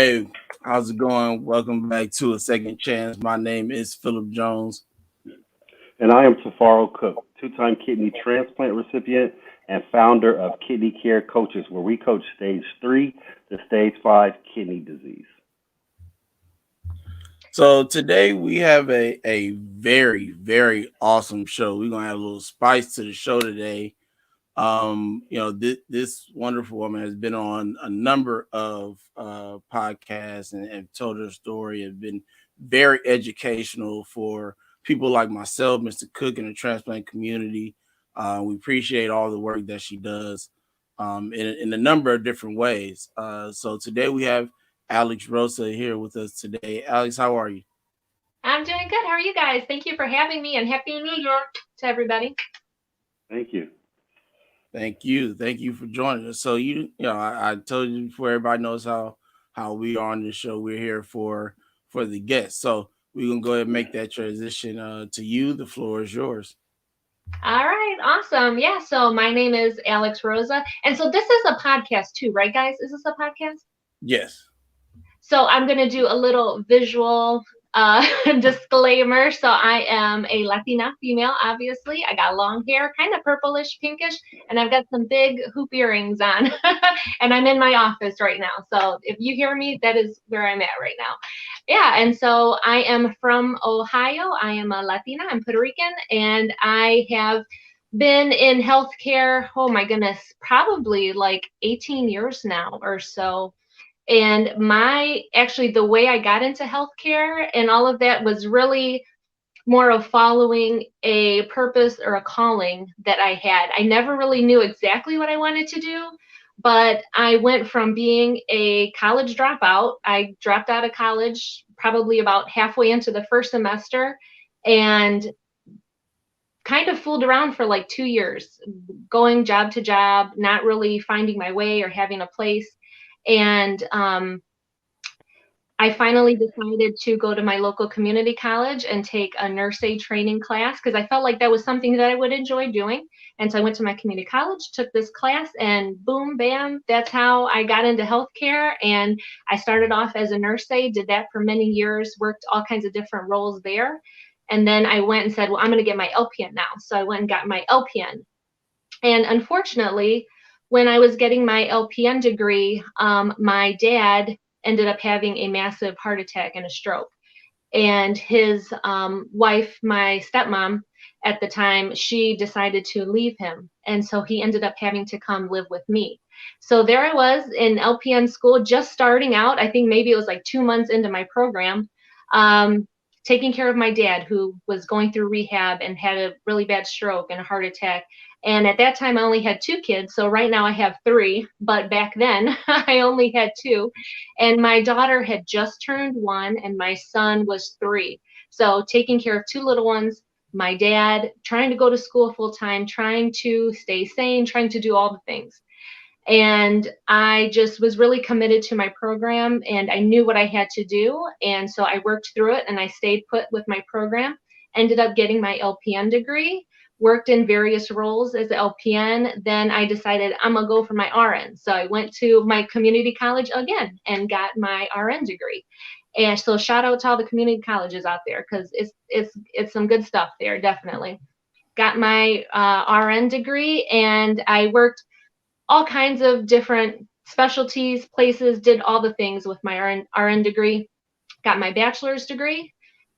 Hey, how's it going? Welcome back to A Second Chance. My name is Philip Jones. And I am Tafaro Cook, two-time kidney transplant recipient and founder of Kidney Care Coaches, where we coach stage 3 to stage 5 kidney disease. So today we have a very, very awesome show. We're gonna add a little spice to the show today. This wonderful woman has been on a number of podcasts and told her story. It's been very educational for people like myself, Mr. Cook, in the transplant community. We appreciate all the work that she does in a number of different ways. So today we have Alex Rosa here with us today. Alex, how are you? I'm doing good. How are you guys? Thank you for having me and Happy New Year to everybody. Thank you. Thank you for joining us. So I told you before, everybody knows how we are on this show. We're here for the guests. So we're gonna go ahead and make that transition to you. The floor is yours. All right, awesome. Yeah, so my name is Alex Rosa. And so this is a podcast too, right, guys? Is this a podcast? Yes. So I'm going to do a little visual disclaimer. So I am a Latina female, obviously. I got long hair, kind of purplish, pinkish, and I've got some big hoop earrings on. And I'm in my office right now. So if you hear me, that is where I'm at right now. Yeah, and so I am from Ohio. I am a Latina. I'm Puerto Rican, and I have been in healthcare, oh my goodness, probably like 18 years now or so. And my actually the way I got into healthcare and all of that was really more of following a purpose or a calling that I had. I never really knew exactly what I wanted to do, but I went from being a college dropout. I dropped out of college probably about halfway into the first semester and kind of fooled around for like 2 years, going job to job, not really finding my way or having a place. And I finally decided to go to my local community college and take a nurse aid training class because I felt like that was something that I would enjoy doing. And so I went to my community college, took this class, and boom, bam, that's how I got into healthcare. And I started off as a nurse aide, did that for many years, worked all kinds of different roles there. And then I went and said, well, I'm going to get my LPN now. So I went and got my LPN. And unfortunately, when I was getting my LPN degree, my dad ended up having a massive heart attack and a stroke. And his wife, my stepmom at the time, she decided to leave him. And so he ended up having to come live with me. So there I was in LPN school, just starting out. I think maybe it was like 2 months into my program, taking care of my dad, who was going through rehab and had a really bad stroke and a heart attack. And at that time, I only had 2 kids. So right now I have 3, but back then I only had 2. And my daughter had just turned 1 and my son was 3. So taking care of 2 little ones, my dad, trying to go to school full time, trying to stay sane, trying to do all the things. And I just was really committed to my program and I knew what I had to do. And so I worked through it and I stayed put with my program, ended up getting my LPN degree, worked in various roles as an LPN. Then I decided I'm gonna go for my RN. So I went to my community college again and got my RN degree. And so shout out to all the community colleges out there because it's some good stuff there, definitely. Got my RN degree and I worked all kinds of different specialties, places, did all the things with my RN degree, got my bachelor's degree,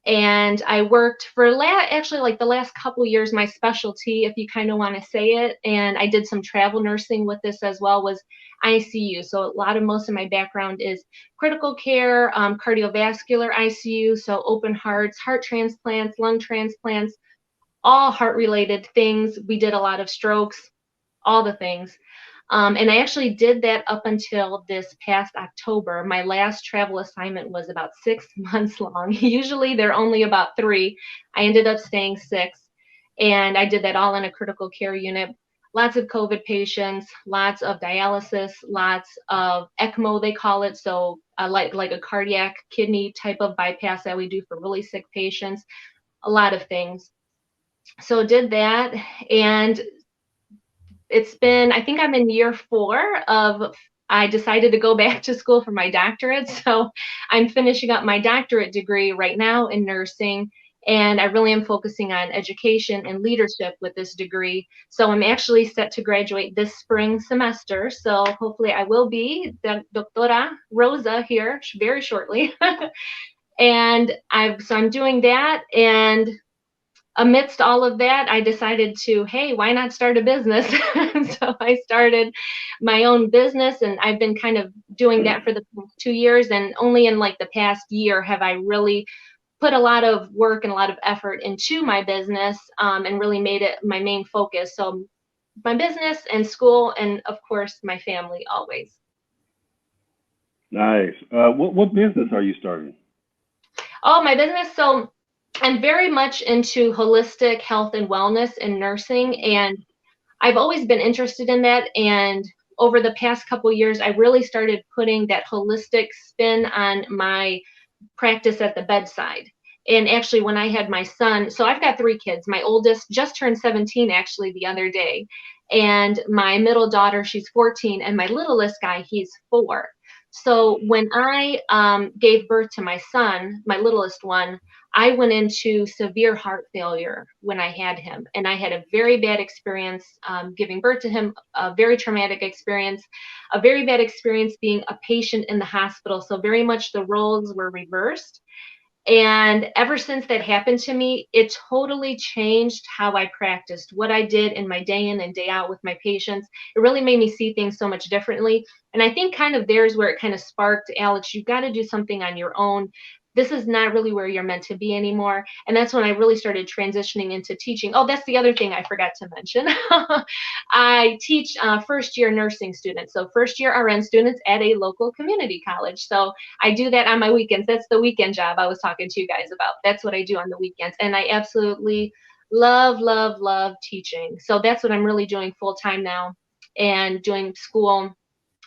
and I worked for actually like the last couple years, my specialty, if you kind of want to say it, and I did some travel nursing with this as well, was ICU. So most of my background is critical care, cardiovascular ICU, so open hearts, heart transplants, lung transplants, all heart related things. We did a lot of strokes, all the things. And I actually did that up until this past October. My last travel assignment was about 6 months long. Usually they're only about 3. I ended up staying 6. And I did that all in a critical care unit. Lots of COVID patients, lots of dialysis, lots of ECMO, they call it. So like a cardiac kidney type of bypass that we do for really sick patients. A lot of things. So did that. And it's been, I think I'm in year 4 of I decided to go back to school for my doctorate. So I'm finishing up my doctorate degree right now in nursing. And I really am focusing on education and leadership with this degree. So I'm actually set to graduate this spring semester. So hopefully I will be the Doctora Rosa here very shortly. And I'm doing that. And amidst all of that, I decided to, hey, why not start a business? So I started my own business, and I've been kind of doing that for the past 2 years. And only in like the past year have I really put a lot of work and a lot of effort into my business, and really made it my main focus. So my business and school, and of course, my family always. Nice. What business are you starting? Oh, my business. So I'm very much into holistic health and wellness and nursing. And I've always been interested in that. And over the past couple years, I really started putting that holistic spin on my practice at the bedside. And actually, when I had my son, so I've got three kids. My oldest just turned 17 actually the other day. And my middle daughter, she's 14. And my littlest guy, he's 4. So when I gave birth to my son, my littlest one, I went into severe heart failure when I had him. And I had a very bad experience giving birth to him, a very traumatic experience, a very bad experience being a patient in the hospital. So very much the roles were reversed. And ever since that happened to me, it totally changed how I practiced, what I did in my day in and day out with my patients. It really made me see things so much differently. And I think kind of there's where it kind of sparked, Alex, you've got to do something on your own. This is not really where you're meant to be anymore. And that's when I really started transitioning into teaching. Oh, that's the other thing I forgot to mention. I teach first year nursing students, so first year RN students at a local community college. So I do that on my weekends. That's the weekend job I was talking to you guys about. That's what I do on the weekends. And I absolutely love, love, love teaching. So that's what I'm really doing full time now, and doing school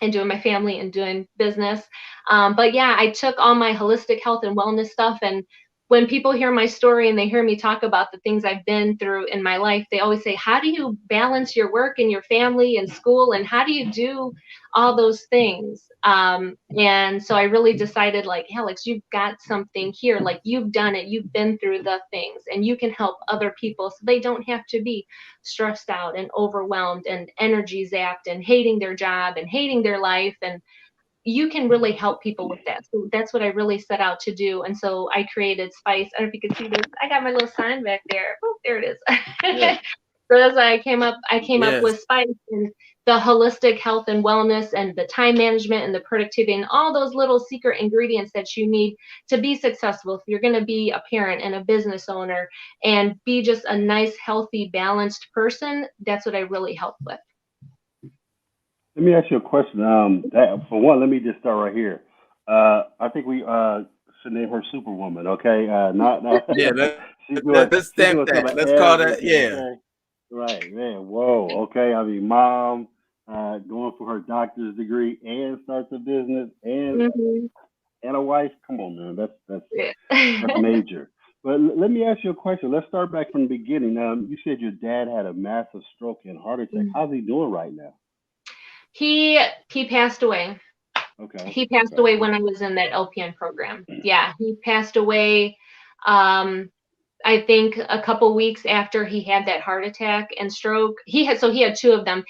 and doing my family and doing business. But yeah, I took all my holistic health and wellness stuff. And when people hear my story and they hear me talk about the things I've been through in my life, they always say, how do you balance your work and your family and school? And how do you do all those things? And so I really decided, like, Alex, you've got something here. Like, you've done it, you've been through the things, and you can help other people so they don't have to be stressed out and overwhelmed and energy zapped and hating their job and hating their life. And you can really help people with that. So that's what I really set out to do. And so I created Spice. I don't know if you can see this. I got my little sign back there. Oh, there it is. Yeah. So that's why I came up Yes. with Spice, and the holistic health and wellness and the time management and the productivity and all those little secret ingredients that you need to be successful. If you're going to be a parent and a business owner and be just a nice, healthy, balanced person, that's what I really help with. Let me ask you a question. For one, let me just start right here. I think we should name her Superwoman. Okay. Not Yeah. she's doing Let's she's stamp doing some that. of Let's call that. everything. Yeah. Okay. Right, man. Whoa. Okay. I mean, mom, going for her doctor's degree and starts a business Hmm. and a wife. Come on, man. Yeah. That's major. But let me ask you a question. Let's start back from the beginning. You said your dad had a massive stroke and heart attack. How's he doing right now? He passed away. Okay. He passed Okay. away when I was in that LPN program. Yeah, he passed away. Um, I think a couple weeks after he had that heart attack and stroke. He had two of them.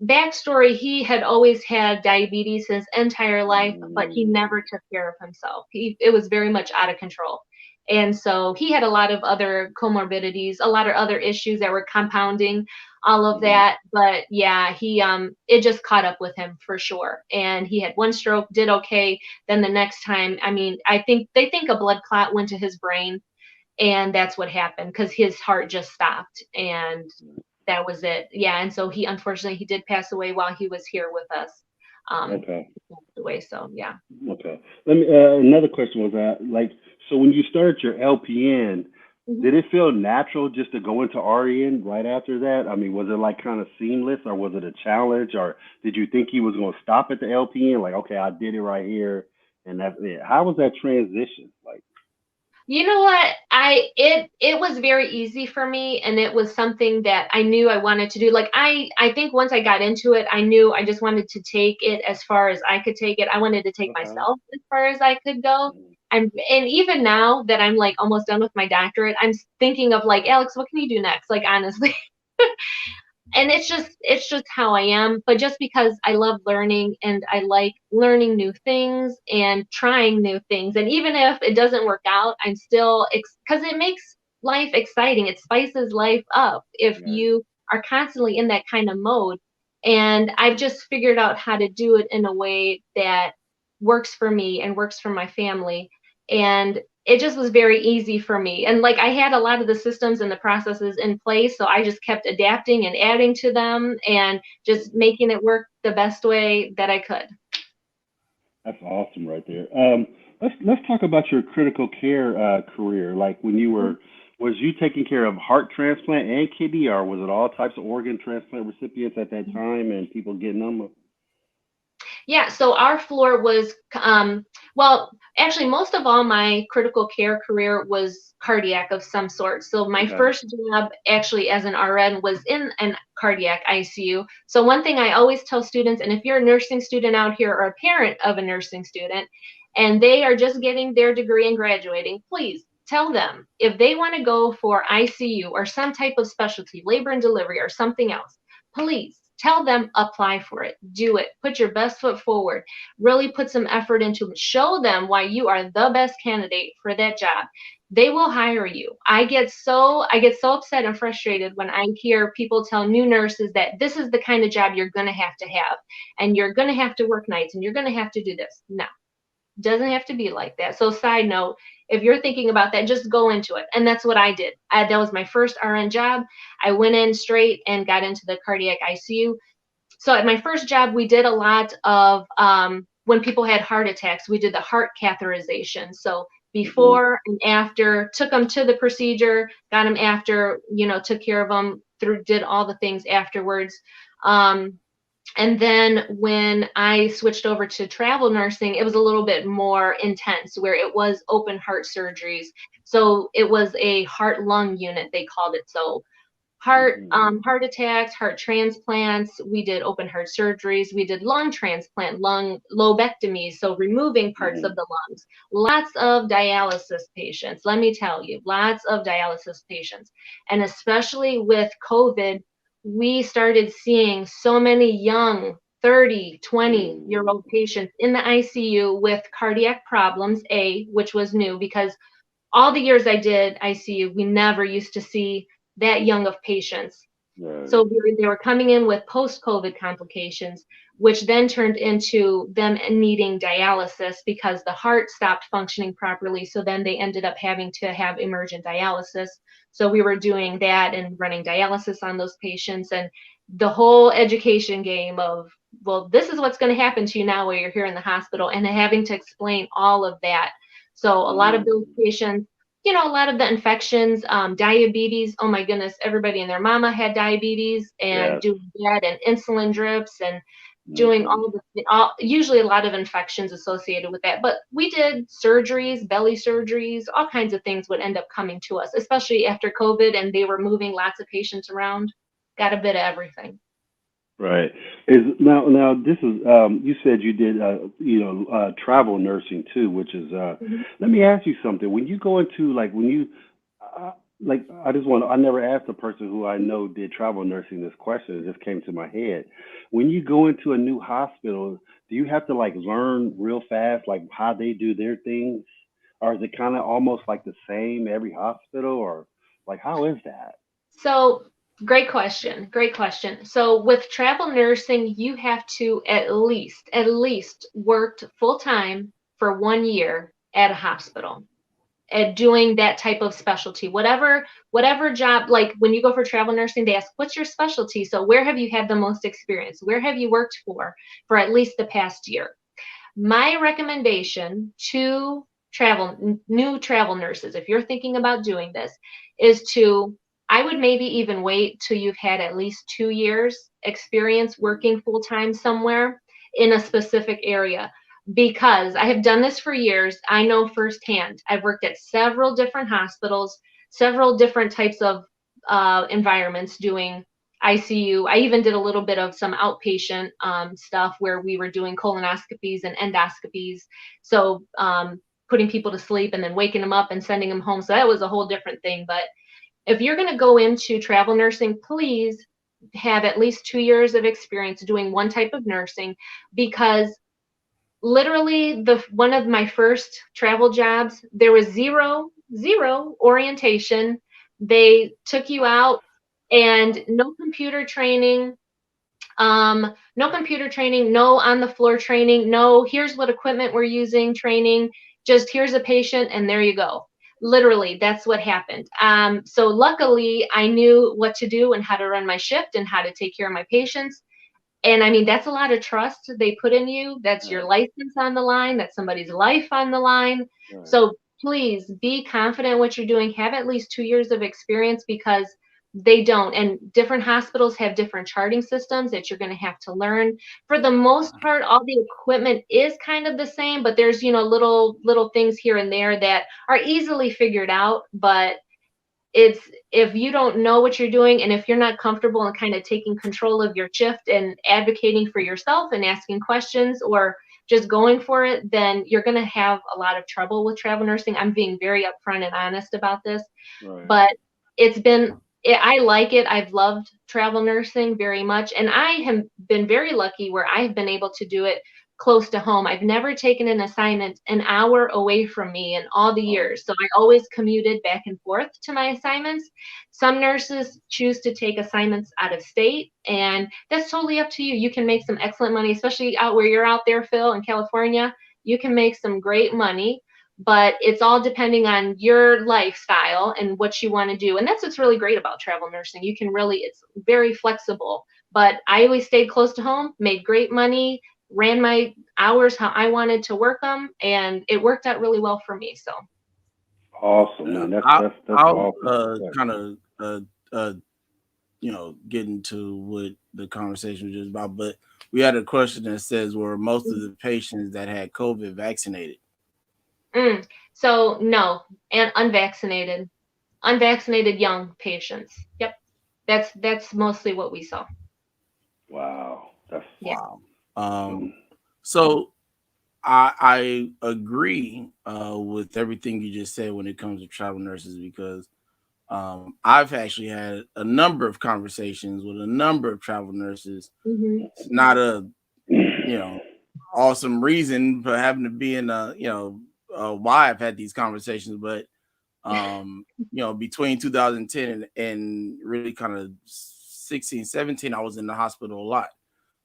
Backstory: he had always had diabetes his entire life, but he Mm, never took care of himself. It was very much out of control. And so he had a lot of other comorbidities, a lot of other issues that were compounding all of mhm. that. But yeah, it just caught up with him for sure. And he had one stroke, did okay. Then the next time, I mean, they think a blood clot went to his brain, and that's what happened because his heart just stopped, and that was it. Yeah, and so unfortunately he did pass away while he was here with us. Okay. He passed away. So yeah. Okay. Let me. Another question was like, so when you started your LPN, Mhm. did it feel natural just to go into RN right after that? I mean, was it like kind of seamless, or was it a challenge, or did you think you was going to stop at the LPN? Like, okay, I did it right here, and that's it. How was that transition? Like, You know what? It was very easy for me, and it was something that I knew I wanted to do. Like I think once I got into it, I knew I just wanted to take it as far as I could take it. I wanted to take Okay. myself as far as I could go. And even now that I'm like almost done with my doctorate, I'm thinking of like, Alex, what can you do next? Like honestly. And it's just how I am. But just because I love learning and I like learning new things and trying new things, and even if it doesn't work out, I'm still because it makes life exciting. It spices life up if Right. you are constantly in that kind of mode. And I've just figured out how to do it in a way that works for me and works for my family. And it just was very easy for me. And like I had a lot of the systems and the processes in place, so I just kept adapting and adding to them and just making it work the best way that I could. That's awesome right there. Let's talk about your critical care career. Like when you were, was you taking care of heart transplant and kidney, or was it all types of organ transplant recipients at that time and people getting them? Yeah, so our floor was, well, actually, most of all my critical care career was cardiac of some sort. So my Okay. first job actually as an RN was in an cardiac ICU. So one thing I always tell students, and if you're a nursing student out here or a parent of a nursing student, and they are just getting their degree and graduating, please tell them if they want to go for ICU or some type of specialty, labor and delivery or something else, please tell them apply for it, do it, put your best foot forward, really put some effort into it, show them why you are the best candidate for that job. They will hire you. I get so upset and frustrated when I hear people tell new nurses that this is the kind of job you're going to have and you're going to have to work nights and you're going to have to do this. No, doesn't have to be like that. So side note, if you're thinking about that, just go into it. And that's what I did. That was my first RN job. I went in straight and got into the cardiac ICU. So at my first job, we did a lot of when people had heart attacks, we did the heart catheterization. So Hmm. before and after, took them to the procedure, got them after, took care of them, through, did all the things afterwards. Um, and then when I switched over to travel nursing, it was a little bit more intense where it was open heart surgeries. So it was a heart lung unit, they called it. So Hmm. heart attacks, heart transplants. We did open heart surgeries. We did lung transplant, lung lobectomies, so removing parts Hmm. of the lungs. Lots of dialysis patients. Let me tell you, lots of dialysis patients. And especially with COVID, we started seeing so many young 30, 20-year-old patients in the ICU with cardiac problems, which was new because all the years I did ICU, we never used to see that young of patients. So Right. they were coming in with post-COVID complications, which then turned into them needing dialysis because the heart stopped functioning properly. So then they ended up having to have emergent dialysis. So we were doing that and running dialysis on those patients and the whole education game of, well, this is what's going to happen to you now while you're here in the hospital and having to explain all of that. So a lot of those Mm. patients, a lot of the infections, diabetes. Oh my goodness, everybody and their mama had diabetes and Yes. doing that and insulin drips and doing Hmm. usually a lot of infections associated with that. But we did surgeries, belly surgeries, all kinds of things would end up coming to us, especially after COVID and they were moving lots of patients around. Got a bit of everything. Right. Is now this is you said you did travel nursing too, which is Mhm. let me ask you something. When you go into like when you like I never asked a person who I know did travel nursing this question. It just came to my head. When you go into a new hospital, do you have to like learn real fast like how they do their things? Or is it kind of almost like the same every hospital or like how is that? So, great question. Great question. So, with travel nursing, you have to at least worked full time for 1 year at a hospital at doing that type of specialty. Whatever job, like when you go for travel nursing, they ask, "What's your specialty?" So, where have you had the most experience? Where have you worked for at least the past year? My recommendation to new travel nurses, if you're thinking about doing this, is to, I would maybe even wait till you've had at least 2 years experience working full time somewhere in a specific area. because I have done this for years. I know firsthand. I've worked at several different hospitals, several different types of environments doing ICU. I even did a little bit of some outpatient stuff where we were doing colonoscopies and endoscopies. So putting people to sleep and then waking them up and sending them home. So that was a whole different thing. But if you're going to go into travel nursing, please have at least 2 years of experience doing one type of nursing, because literally the one of my first travel jobs, there was zero orientation. They took you out and no computer training, no computer training, no on the floor training, no here's what equipment we're using training, just here's a patient and there you go. Literally, that's what happened. So luckily I knew what to do and how to run my shift and how to take care of my patients. And I mean, that's a lot of trust they put in you. That's your Right. license on the line. That's somebody's life on the line. Right. So please be confident in what you're doing. Have at least 2 years of experience, because they don't. And different hospitals have different charting systems that you're going to have to learn. For the most part, all the equipment is kind of the same, but there's, little things here and there that are easily figured out. But it's, if you don't know what you're doing and if you're not comfortable in kind of taking control of your shift and advocating for yourself and asking questions or just going for it, then you're going to have a lot of trouble with travel nursing. I'm being very upfront and honest about this, Right. but it's been, I like it. I've loved travel nursing very much, and I have been very lucky where I've been able to do it close to home. I've never taken an assignment an hour away from me in all the Oh, years. So I always commuted back and forth to my assignments. Some nurses choose to take assignments out of state, and that's totally up to you. You can make some excellent money, especially out where you're out there, Phil, in California. You can make some great money, but it's all depending on your lifestyle and what you want to do. And that's what's really great about travel nursing. You can really, it's very flexible. But I always stayed close to home, made great money, ran my hours how I wanted to work them, and it worked out really well for me. So, awesome, man. That's I'll, that's I'll awesome. Yeah. kind of uh, get into what the conversation was just about, but we had a question that says, were most of the patients that had COVID vaccinated? mm, so no, and unvaccinated young patients. Yep, that's mostly what we saw. Wow. That's Yeah. Wow. um, So I agree with everything you just said when it comes to travel nurses, because I've actually had a number of conversations with a number of travel nurses. Hmm. It's not a, you know, awesome reason for having to be in a, why I've had these conversations, but between 2010 and really kind of 16, 17, I was in the hospital a lot,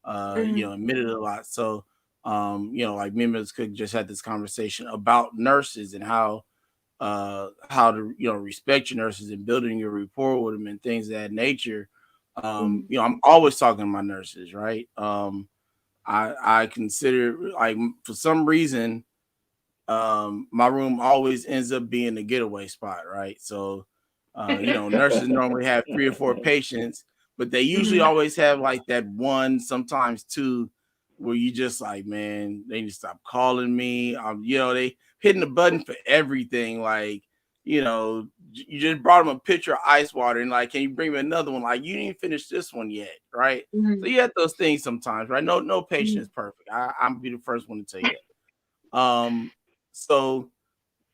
Hmm. admitted a lot. So, like me and Ms. Cook just had this conversation about nurses and how to, respect your nurses and building your rapport with them and things of that nature. Hmm. I'm always talking to my nurses, right? I consider, like, for some reason, my room always ends up being a getaway spot, right? So, nurses normally have 3 or 4 patients, but they usually Hmm. always have like that one, sometimes two, where you just like, man, they need to stop calling me. They hitting the button for everything. Like, you just brought them a pitcher of ice water and like, can you bring me another one? Like, you didn't finish this one yet, right? So Hmm. you have those things sometimes, right? No patient is Hmm. perfect. I'm be the first one to tell you that. So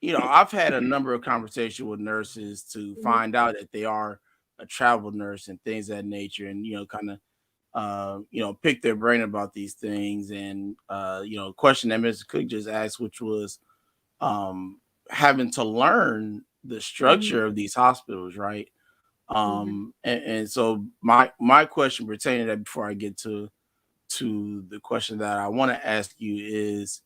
I've had a number of conversations with nurses to find out that they are a travel nurse and things of that nature, and kind of pick their brain about these things. And question that Mr. Cook just asked, which was um having to learn the Hmm. structure of these hospitals, right? Hmm. And so my question pertaining to that, before I get to the question that I want to ask you, is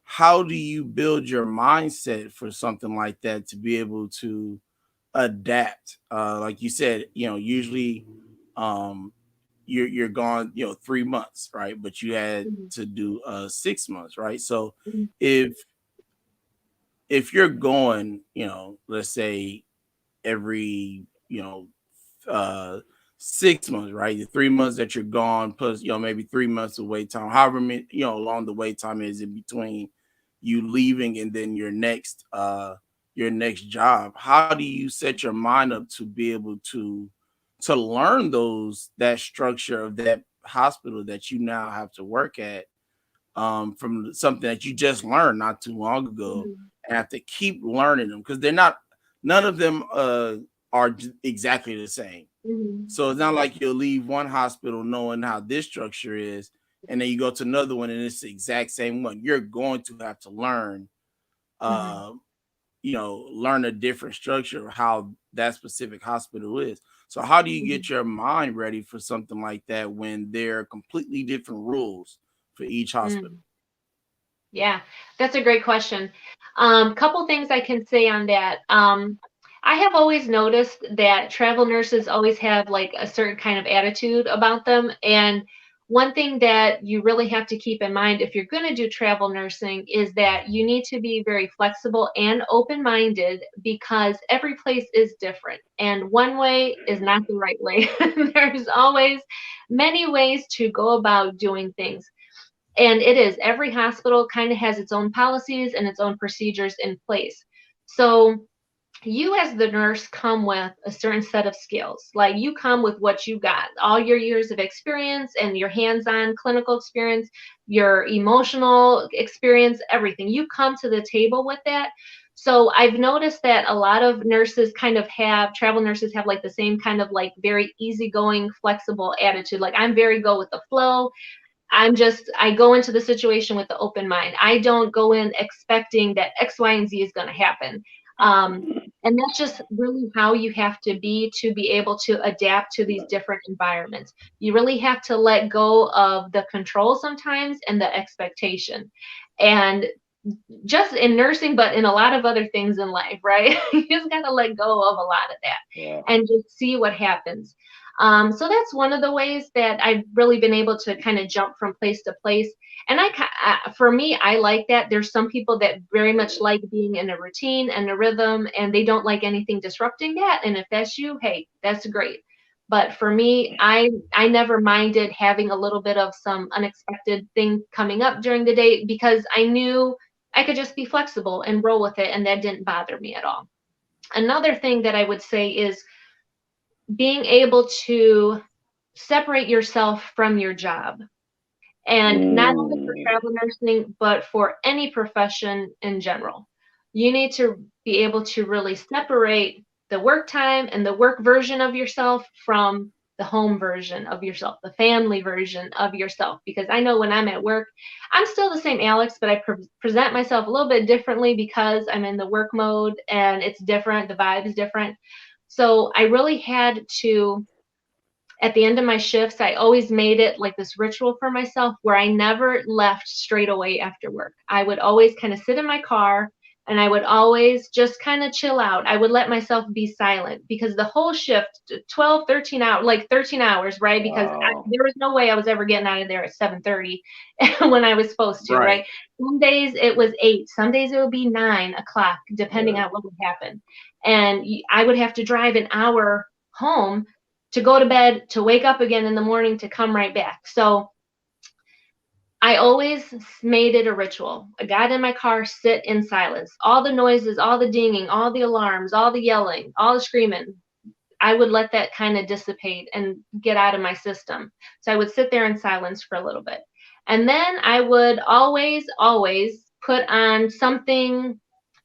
how do you build your mindset for something like that to be able to adapt? Like you said, usually um you're gone, 3 months, right? But you had Hmm. to do 6 months, right? So Hmm. if if you're going, let's say every, uh 6 months, right? The 3 months that you're gone, plus maybe 3 months of wait time, however many long the wait time is in between you leaving and then your next job. How do you set your mind up to be able to learn that structure of that hospital that you now have to work at, from something that you just learned not too long ago, Mhm. and have to keep learning them because they're not none of them are exactly the same. Mhm. So it's not like you'll leave one hospital knowing how this structure is, and then you go to another one and it's the exact same one. You're going to have to Mhm. uh, learn a different structure of how that specific hospital is. So how do you Mhm. get your mind ready for something like that when there are completely different rules for each hospital? Mm. Yeah, that's a great question. Couple things I can say on that. I have always noticed that travel nurses always have like a certain kind of attitude about them. And one thing that you really have to keep in mind if you're going to do travel nursing is that you need to be very flexible and open-minded because every place is different. And one way is not the right way. There's always many ways to go about doing things. And it is, every hospital kind of has its own policies and its own procedures in place. So you as the nurse come with a certain set of skills. Like you come with what you got, all your years of experience and your hands-on clinical experience, your emotional experience, everything. You come to the table with that. So I've noticed that a lot of nurses kind of have, travel nurses have like the same kind of like very easygoing, flexible attitude. Like I'm very go with the flow. I go into the situation with the open mind. I don't go in expecting that X, Y, and Z is going to happen. And that's just really how you have to be able to adapt to these different environments. You really have to let go of the control sometimes and the expectation. And just in nursing, but in a lot of other things in life, right? You just got to let go of a lot of Yeah. that and just see what happens. So that's one of the ways that I've really been able to kind of jump from place to place. And for me, I like that. There's some people that very much like being in a routine and a rhythm, and they don't like anything disrupting that. And if that's you, hey, that's great. But for me, I never minded having a little bit of some unexpected thing coming up during the day because I knew I could just be flexible and roll with it, and that didn't bother me at all. Another thing that I would say is being able to separate yourself from your job. And not only for Mm. travel nursing, but for any profession in general. You need to be able to really separate the work time and the work version of yourself from the home version of yourself, the family version of yourself. Because I know when I'm at work, I'm still the same Alex, but I present myself a little bit differently because I'm in the work mode and it's different, the vibe is different. So I really had to, at the end of my shifts, I always made it like this ritual for myself where I never left straight away after work. I would always kind of sit in my car and I would always just kind of chill out. I would let myself be silent because the whole shift, 12, 13 hours, like 13 hours, right? Because Wow. there was no way I was ever getting out of there at 7:30 when I was supposed to, Right. right? Some days it was 8, some days it would be 9 o'clock, depending Yeah. on what would happen. And I would have to drive an hour home to go to bed, to wake up again in the morning, to come right back. So I always made it a ritual. I got in my car, sit in silence. All the noises, all the dinging, all the alarms, all the yelling, all the screaming, I would let that kind of dissipate and get out of my system. So I would sit there in silence for a little bit. And then I would always put on something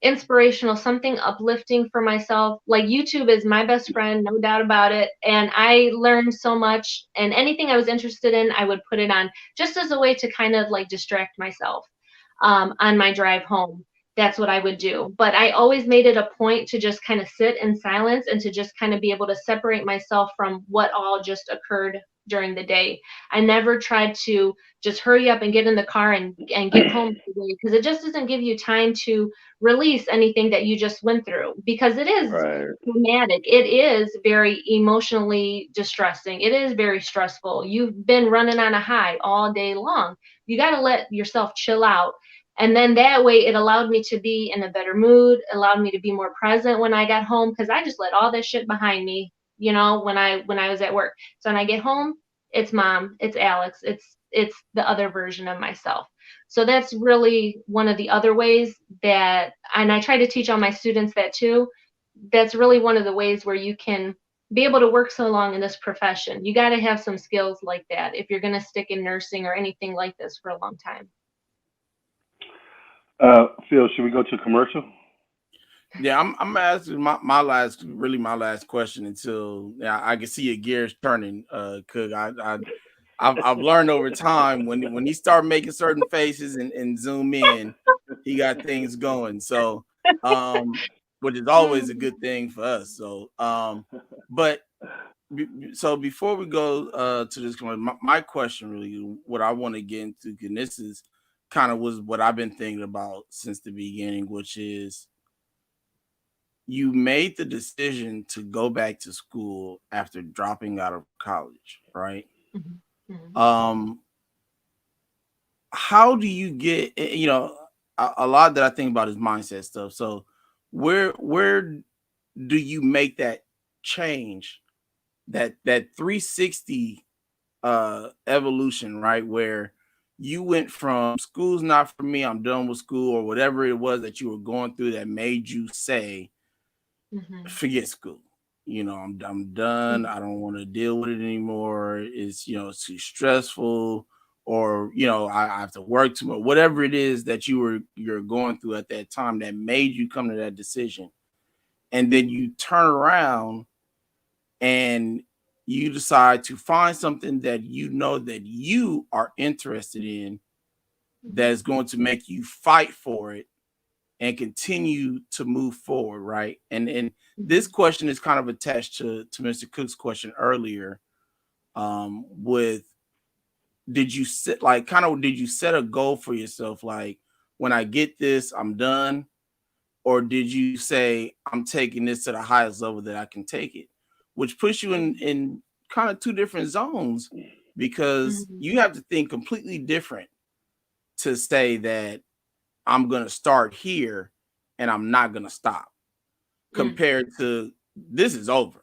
inspirational, something uplifting for myself. Like YouTube is my best friend, no doubt about it. And I learned so much. And anything I was interested in, I would put it on just as a way to kind of like distract myself on my drive home. That's what I would do. But I always made it a point to just kind of sit in silence and to just kind of be able to separate myself from what all just occurred during the day. I never tried to just hurry up and get in the car and get home because it just doesn't give you time to release anything that you just went through because it is Right. traumatic. It is very emotionally distressing. It is very stressful. You've been running on a high all day long. You got to let yourself chill out, and then that way it allowed me to be in a better mood, allowed me to be more present when I got home because I just let all that shit behind me, when I was at work. So when I get home, it's mom, it's Alex, it's the other version of myself. So that's really one of the other ways that, and I try to teach all my students that too. That's really one of the ways where you can be able to work so long in this profession. You got to have some skills like that if you're going to stick in nursing or anything like this for a long time. Phil, should we go to commercial? Yeah, I'm asking my last question until, yeah, I can see your gears turning, Cook. I've learned over time when he start making certain faces and zoom in, he got things going. So, which is always a good thing for us. So, but so before we go to this, my question really, what I want to get into, and this is kind of was what I've been thinking about since the beginning, which is you made the decision to go back to school after dropping out of college, right? Mhm, mhm, Um, how do you get, a lot that I think about is mindset stuff. So where do you make that change, that 360 evolution, right? Where you went from school's not for me, I'm done with school, or whatever it was that you were going through that made you say, mhm, forget school. I'm done. mhm, I don't want to deal with it anymore. It's too stressful, or I have to work too much. Whatever it is that you're going through at that time that made you come to that decision, and then you turn around and you decide to find something that that you are interested in, that mhm, is going to make you fight for it and continue to move forward, right? And this mhm, question is kind of attached to Mr. Cook's question earlier. With did you set a goal for yourself, like, when I get this, I'm done, or did you say, I'm taking this to the highest level that I can take it, which puts you in kind of two different zones, because mhm, you have to think completely different to say that I'm gonna start here and I'm not gonna stop, mm, compared to this is over.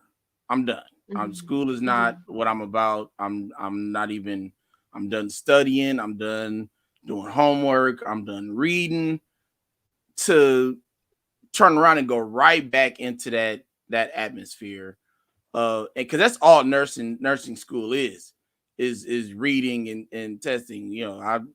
I'm done. mhm, School is not mhm, what I'm about. I'm not even. I'm done studying. I'm done doing homework. I'm done reading. To turn around and go right back into that atmosphere, and because that's all nursing school is reading and testing.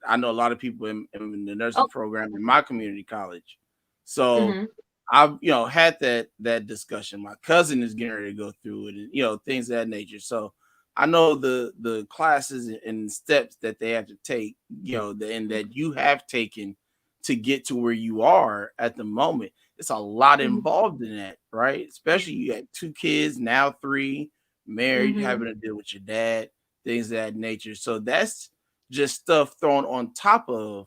I know a lot of people in the nursing oh, program in my community college, so mhm, I've had that discussion. My cousin is getting ready to go through it, and things of that nature. So I know the classes and steps that they have to take, and that you have taken to get to where you are at the moment. It's a lot mhm, involved in that, right? Especially you got two kids, now three, married, mhm, having to deal with your dad, things of that nature. So that's just stuff thrown on top of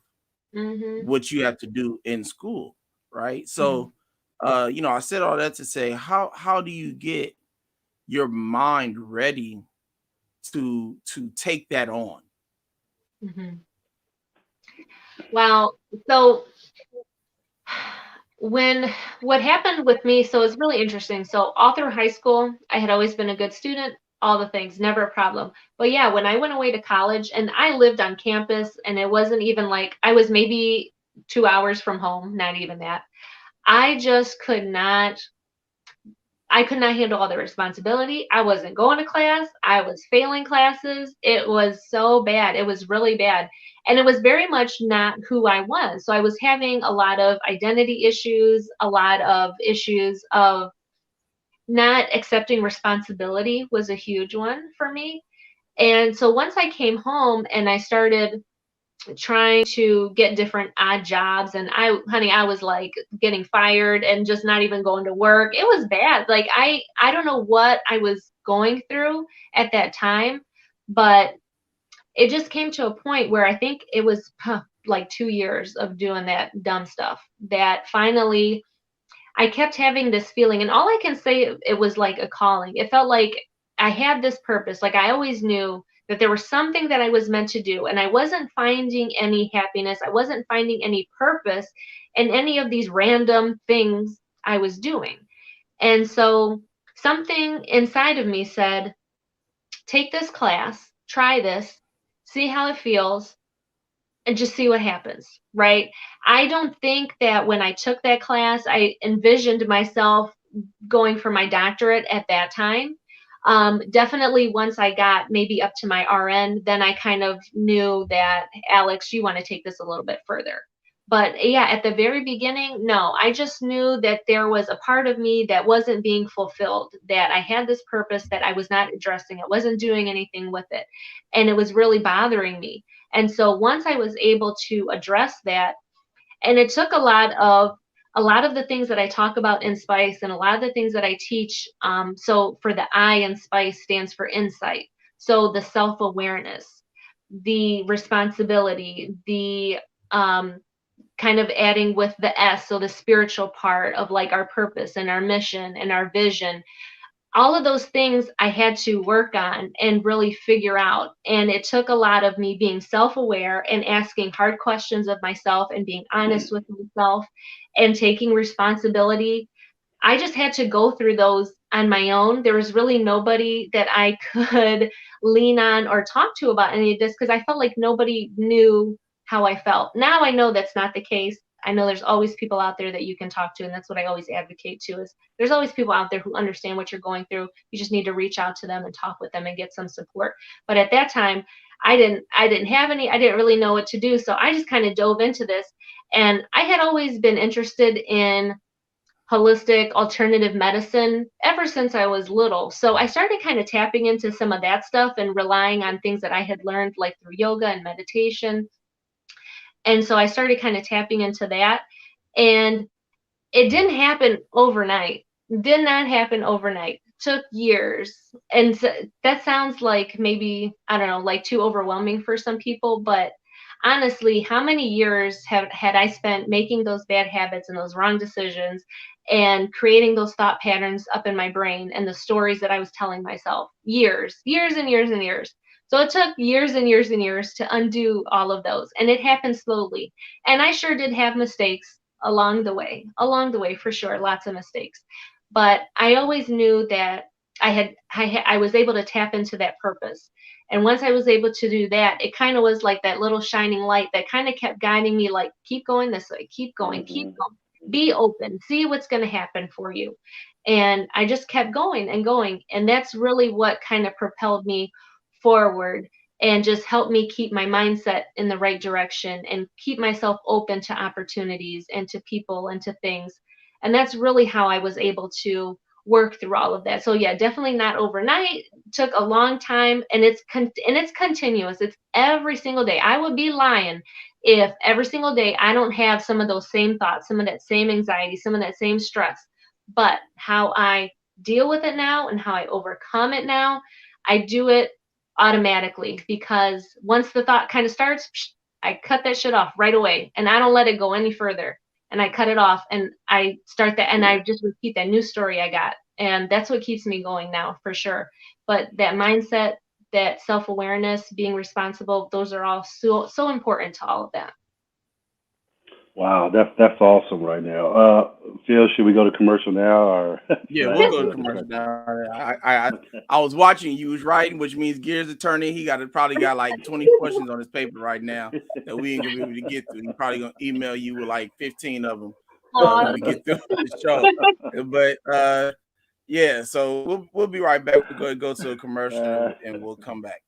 mhm, what you have to do in school, right? mhm, So, I said all that to say, how do you get your mind ready to take that on? mhm. Well, so when what happened with me, so it's really interesting. So all through high school, I had always been a good student, all the things, never a problem. But yeah, when I went away to college and I lived on campus, and it wasn't even like I was maybe 2 hours from home, not even that. I just I could not handle all the responsibility. I wasn't going to class. I was failing classes. It was so bad. It was really bad. And it was very much not who I was. So I was having a lot of identity issues, a lot of issues of not accepting responsibility was a huge one for me. And so once I came home and I started trying to get different odd jobs, and I was like getting fired and just not even going to work. It was bad. Like I don't know what I was going through at that time, but it just came to a point where I think it was like 2 years of doing that dumb stuff that finally I kept having this feeling, and all I can say, it was like a calling. It felt like I had this purpose. Like I always knew that there was something that I was meant to do, and I wasn't finding any happiness. I wasn't finding any purpose in any of these random things I was doing. And so something inside of me said, take this class, try this, see how it feels, and just see what happens, right? I don't think that when I took that class, I envisioned myself going for my doctorate at that time. Definitely once I got maybe up to my RN, then I kind of knew that, Alex, you want to take this a little bit further. But yeah, at the very beginning, no, I just knew that there was a part of me that wasn't being fulfilled, that I had this purpose that I was not addressing. I wasn't doing anything with it. And it was really bothering me. And so once I was able to address that, and it took a lot of the things that I talk about in Spice and a lot of the things that I teach. So for the I in Spice stands for insight. So the self-awareness, the responsibility, the kind of adding with the S, so the spiritual part of like our purpose and our mission and our vision. All of those things I had to work on and really figure out. And it took a lot of me being self aware and asking hard questions of myself and being honest with myself and taking responsibility. I just had to go through those on my own. There was really nobody that I could lean on or talk to about any of this because I felt like nobody knew how I felt. Now I know that's not the case. I know there's always people out there that you can talk to, and that's what I always advocate to is there's always people out there who understand what you're going through. You just need to reach out to them and talk with them and get some support. But at that time, I didn't have any, I didn't really know what to do. So I just kind of dove into this. And I had always been interested in holistic alternative medicine ever since I was little. So I started kind of tapping into some of that stuff and relying on things that I had learned like through yoga and meditation. And so I started kind of tapping into that. And it didn't happen overnight. Did not happen overnight. Took years. And so that sounds like maybe, I don't know, like too overwhelming for some people. But honestly, how many years had I spent making those bad habits and those wrong decisions and creating those thought patterns up in my brain and the stories that I was telling myself? Years and years and years. So it took years and years and years to undo all of those. And it happened slowly. And I sure did have mistakes along the way for sure, lots of mistakes. But I always knew that I was able to tap into that purpose. And once I was able to do that, it kind of was like that little shining light that kind of kept guiding me, like, keep going this way, keep going, keep going, be open, see what's going to happen for you. And I just kept going and going. And that's really what kind of propelled me forward and just helped me keep my mindset in the right direction and keep myself open to opportunities and to people and to things. And that's really how I was able to work through all of that. So yeah, definitely not overnight. Took a long time, and it's continuous. It's every single day. I would be lying if every single day I don't have some of those same thoughts, some of that same anxiety, some of that same stress. But how I deal with it now and how I overcome it now, I do it automatically, because once the thought kind of starts, I cut that shit off right away and I don't let it go any further. And I cut it off and I start that and I just repeat that new story I got. And that's what keeps me going now for sure. But that mindset, that self-awareness, being responsible, those are all so important to all of that. Wow, that's awesome right now. Phil, should we go to commercial now, or? Yeah, we'll go to commercial now. I was watching you was writing, which means Gears attorney. He probably got like 20 questions on his paper right now that we ain't gonna be able to get through. He's probably gonna email you with like 15 of them when we get through the show. But yeah, so we'll be right back. We're going to go to a commercial and we'll come back.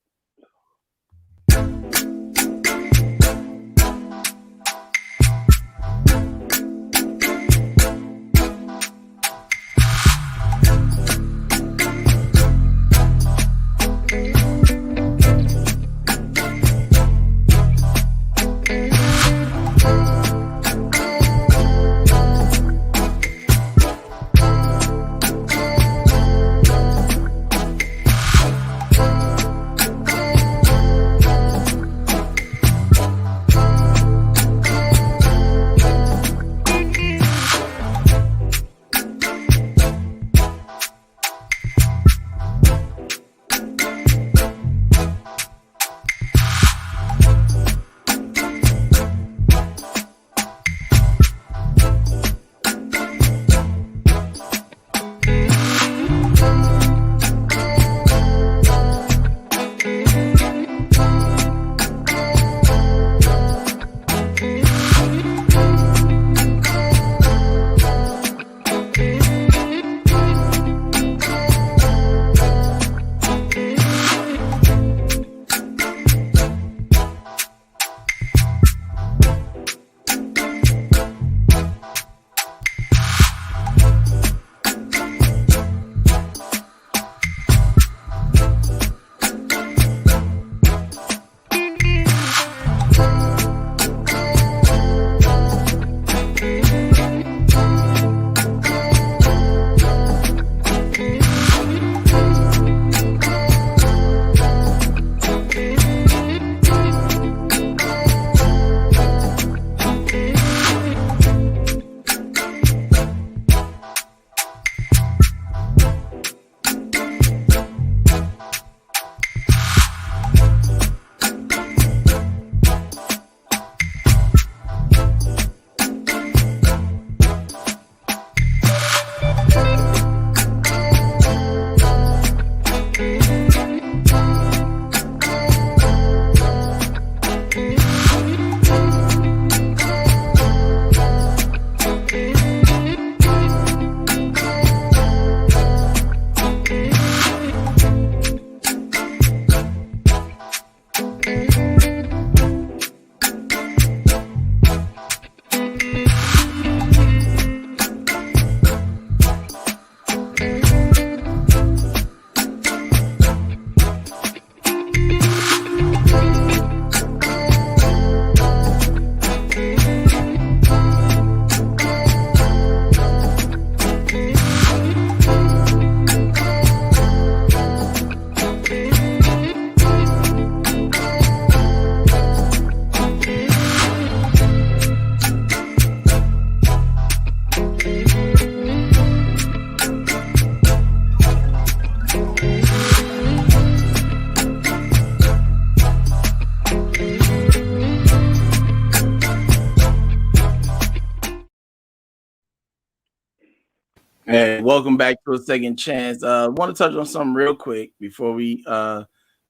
And welcome back to a second chance. Want to touch on something real quick before we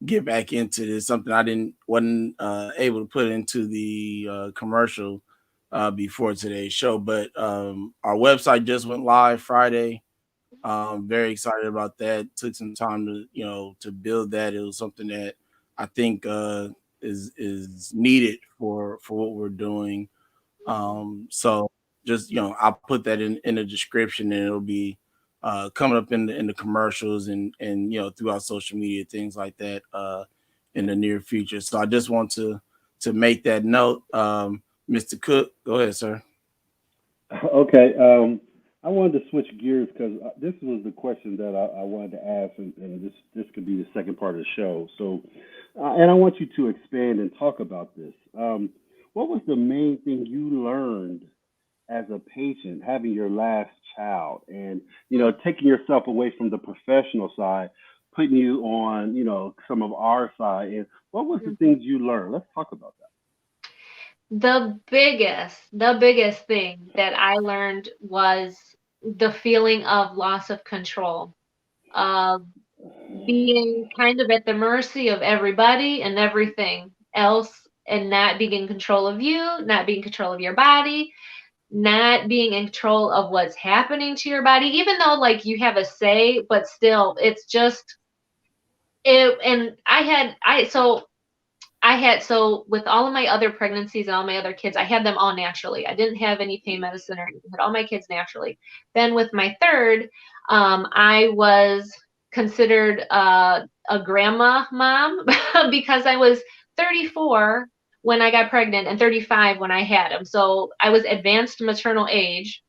get back into this. Something I didn't wasn't able to put into the commercial before today's show, but our website just went live Friday. Very excited about that. Took some time to to build that. It was something that I think is needed for what we're doing. So just I'll put that in the description, and it'll be coming up in the commercials and throughout social media, things like that in the near future. So I just want to make that note. Mr. Cook, go ahead, sir. Okay. I wanted to switch gears because this was the question that I wanted to ask, and this could be the second part of the show. So, and I want you to expand and talk about this. What was the main thing you learned as a patient having your last child, and taking yourself away from the professional side, putting you on some of our side, and what was the things you learned? Let's talk about The biggest thing that I learned was the feeling of loss of control, of being kind of at the mercy of everybody and everything else, and not being in control of you, not being in control of your body, not being in control of what's happening to your body, even though like you have a say, but still, it's just it. And I had with all of my other pregnancies and all my other kids, I had them all naturally. I didn't have any pain medicine or anything. I had all my kids naturally. Then with my third, I was considered a grandma mom because I was 34 when I got pregnant and 35 when I had him. So I was advanced maternal age,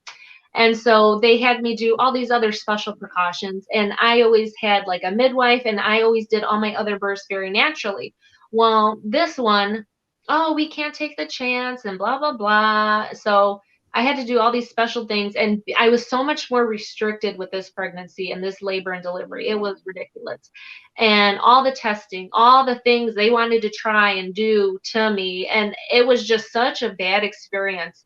and so they had me do all these other special precautions. And I always had like a midwife, and I always did all my other births very naturally. Well, this one, oh, we can't take the chance and blah, blah, blah. So I had to do all these special things. And I was so much more restricted with this pregnancy and this labor and delivery. It was ridiculous. And all the testing, all the things they wanted to try and do to me. And it was just such a bad experience.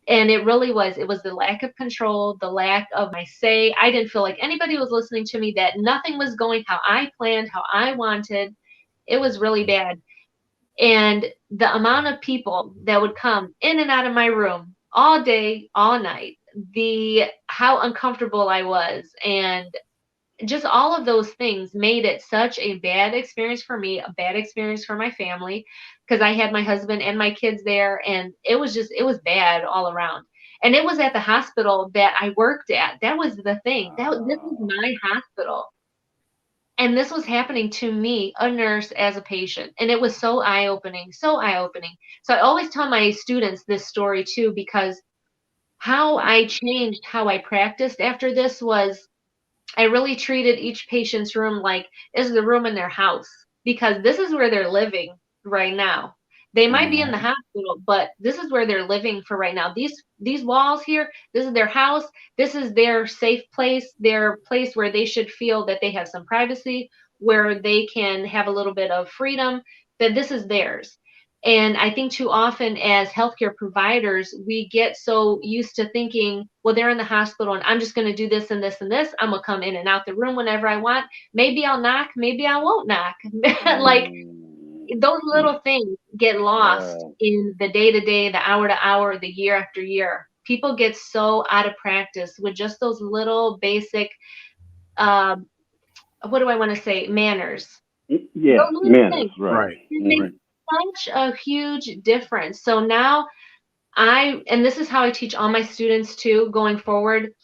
And it was the lack of control, the lack of my say. I didn't feel like anybody was listening to me, that nothing was going how I planned, how I wanted. It was really bad. And the amount of people that would come in and out of my room all day, all night, the how uncomfortable I was, and just all of those things made it such a bad experience for me, a bad experience for my family, because I had my husband and my kids there, and it was bad all around. And it was at the hospital that I worked at. That was the thing. This was that. my hospital. And this was happening to me, a nurse, as a patient. And it was so eye opening, so eye opening. So I always tell my students this story too, because how I changed how I practiced after this was I really treated each patient's room like is the room in their house, because this is where they're living right now. They might be in the Mhm. hospital, but this is where they're living for right now. These walls here, this is their house. This is their safe place, their place where they should feel that they have some privacy, where they can have a little bit of freedom, that this is theirs. And I think too often as healthcare providers, we get so used to thinking, well, they're in the hospital and I'm just going to do this and this and this. I'm going to come in and out the room whenever I want. Maybe I'll knock, maybe I won't knock. Like Mm. those little things get lost Yeah. in the day to day, the hour to hour, the year after year. People get so out of practice with just those little basic, um, what do I want to say, manners. Yeah, Those little manners, things right. Right. can make Hmm. such a huge difference. So now and this is how I teach all my students too going forward.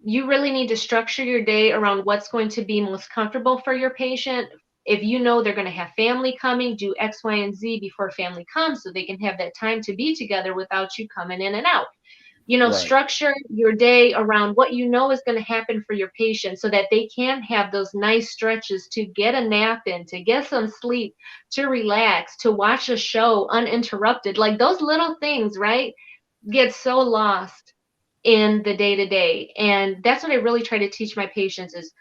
You really need to structure your day around what's going to be most comfortable for your patient. If you know they're going to have family coming, do X, Y, and Z before family comes so they can have that time to be together without you coming in and out. Right. Structure your day around what you know is going to happen for your patient so that they can have those nice stretches to get a nap in, to get some sleep, to relax, to watch a show uninterrupted. Like those little things, right? Get so lost in the day to day. And that's what I really try to teach my patients is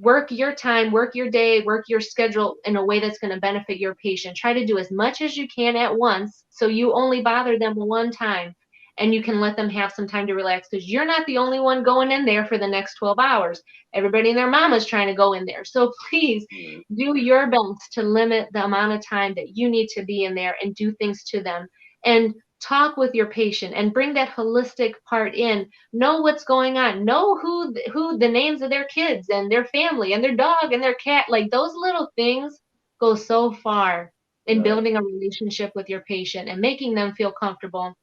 work your time, work your day, work your schedule in a way that's going to benefit your patient. Try to do as much as you can at once so you only bother them one time. and you can let them have some time to relax, because you're not the only one going in there for the next 12 hours. Everybody and their mama's trying to go in there. So please Right. do your best to limit the amount of time that you need to be in there and do things to them. And talk with your patient and bring that holistic part in. Know what's going on. Know who the names of their kids and their family and their dog and their cat. Like, those little things go so far in Right. building a relationship with your patient and making them feel comfortable,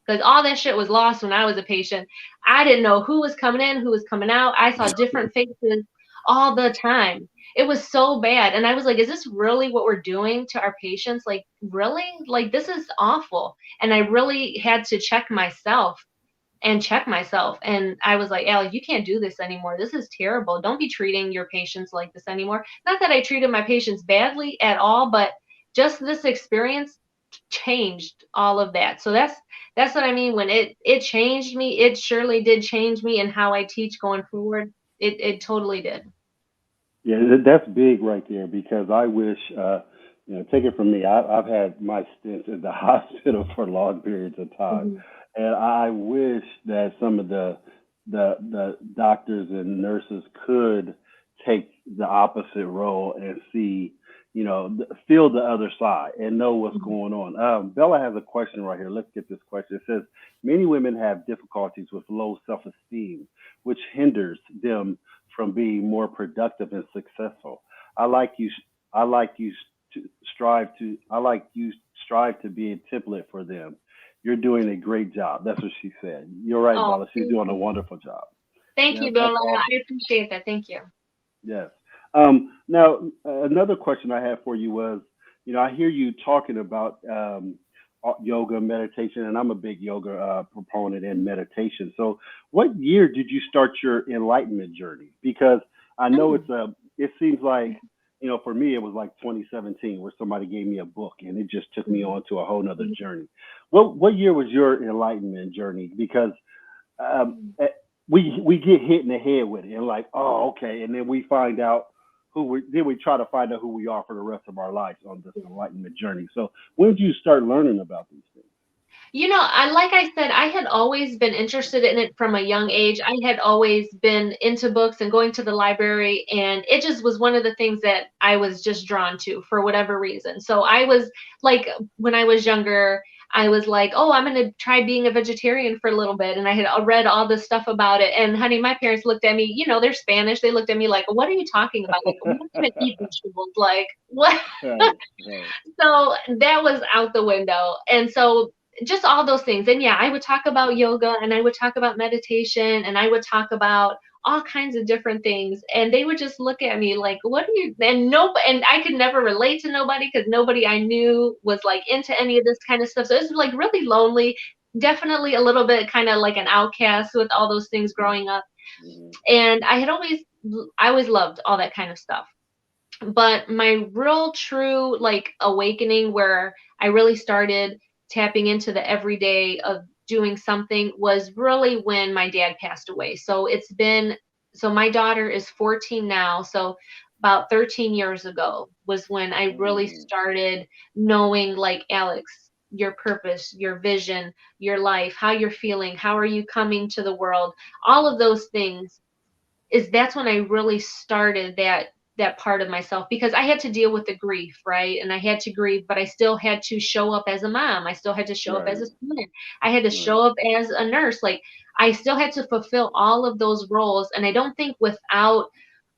because all that shit was lost when I was a patient. I didn't know who was coming in, who was coming out. I saw different faces all the time. It was so bad. And I was like, is this really what we're doing to our patients? Like, really? Like, this is awful. And I really had to check myself. And I was like, Alex, you can't do this anymore. This is terrible. Don't be treating your patients like this anymore. Not that I treated my patients badly at all, but just this experience changed all of that. So that's what I mean when it changed me. It surely did change me and how I teach going forward. It totally did. Yeah, that's big right there because I wish, take it from me. I've had my stints in the hospital for long periods of time, Mhm. and I wish that some of the doctors and nurses could take the opposite role and see, feel the other side and know what's Mhm. going on. Bella has a question right here. Let's get this question. It says many women have difficulties with low self-esteem, which hinders them from being more productive and successful. I like you. I like you to strive to. I like you strive to be a template for them. You're doing a great job. That's what she said. You're right, Oh, Bella. She's doing a wonderful job. thank Yeah, you, that's Bella. awesome. I appreciate that. Thank you. Yes. Now, another question I have for you was, I hear you talking about yoga, meditation, and I'm a big yoga proponent and meditation. So, what year did you start your enlightenment journey? Because I know Mm. it seems like, for me, it was like 2017 where somebody gave me a book and it just took me Mhm. on to a whole nother Mhm. journey. What year was your enlightenment journey? Because um, eh, we get hit in the head with it and like, oh, okay, and then we find out then we try to find out who we are for the rest of our lives on this Mhm. enlightenment journey. So when did you start learning about these things? Like I said, I had always been interested in it from a young age. I had always been into books and going to the library, and it just was one of the things that I was just drawn to for whatever reason. So I was like, when I was younger, I was like, oh, I'm going to try being a vegetarian for a little bit. And I had read all this stuff about it. And honey, my parents looked at me, they're Spanish. They looked at me like, what are you talking about? Like, I'm not going to eat vegetables. Like, what? Right, right, So that was out the window. And so just all those things. And yeah, I would talk about yoga and I would talk about meditation and I would talk about all kinds of different things. And they would just look at me like, what are you? And I could never relate to nobody because nobody I knew was like into any of this kind of stuff. So it was like really lonely, definitely a little bit kind of like an outcast with all those things growing up. mm-hmm. And I always loved all that kind of stuff. But my real true like awakening where I really started tapping into the everyday of doing something was really when my dad passed away. So my daughter is 14 now, so about 13 years ago was when I really Mm-hmm. started knowing, like, Alex, your purpose, your vision, your life, how you're feeling, how are you coming to the world, all of those things. That's when I really started that part of myself, because I had to deal with the grief, right? And I had to grieve, but I still had to show up as a mom. I still had to show up as Right, a student. I had to right, show up as a nurse. Like, I still had to fulfill all of those roles. And I don't think without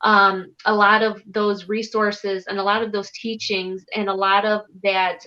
a lot of those resources and a lot of those teachings and a lot of that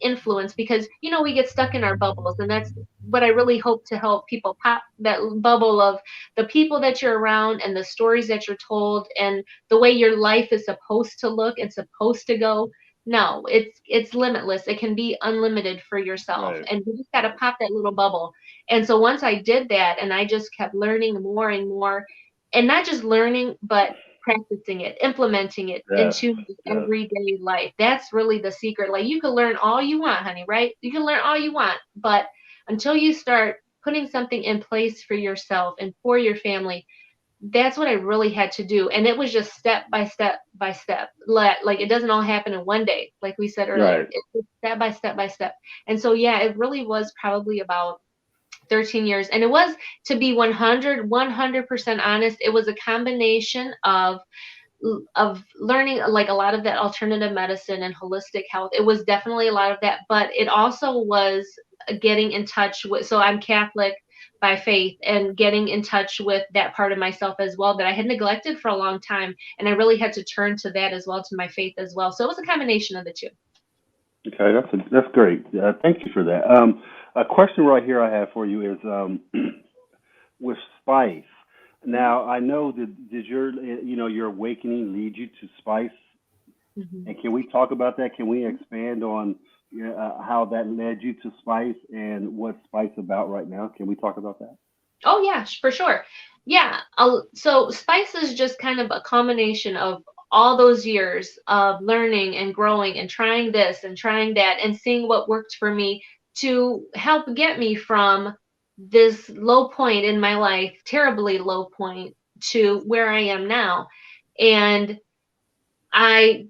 influence, because we get stuck in our bubbles, and that's what I really hope to help people pop that bubble of the people that you're around and the stories that you're told and the way your life is supposed to look and supposed to go. No, it's limitless. It can be unlimited for yourself, right, and you just got to right. pop that little bubble. And so once I did that, and I just kept learning more and more, and not just learning, but practicing it, implementing it Yes, into yes, everyday life. That's really the secret. Like, you can learn all you want, honey, right? You can learn all you want, but until you start putting something in place for yourself and for your family, that's what I really had to do. And it was just step by step by step. Like, it doesn't all happen in one day, like we said earlier. right. It's just step by step by step. And so yeah, it really was probably about 13 years. And it was, to be 100% honest, it was a combination of learning like a lot of that alternative medicine and holistic health. It was definitely a lot of that, but it also was getting in touch with, so I'm Catholic by faith, and getting in touch with that part of myself as well that I had neglected for a long time. And I really had to turn to that as well, to my faith as well. So it was a combination of the two. Okay, that's great. Thank you for that. A question right here I have for you is with spice. Now I know that did your your awakening lead you to spice, Mhm. and can we talk about that? Can we expand on how that led you to spice and what spice about right now? Can we talk about that? Oh yeah, for sure. Yeah. So spice is just kind of a combination of all those years of learning and growing and trying this and trying that and seeing what worked for me to help get me from this low point in my life, terribly low point, to where I am now. And I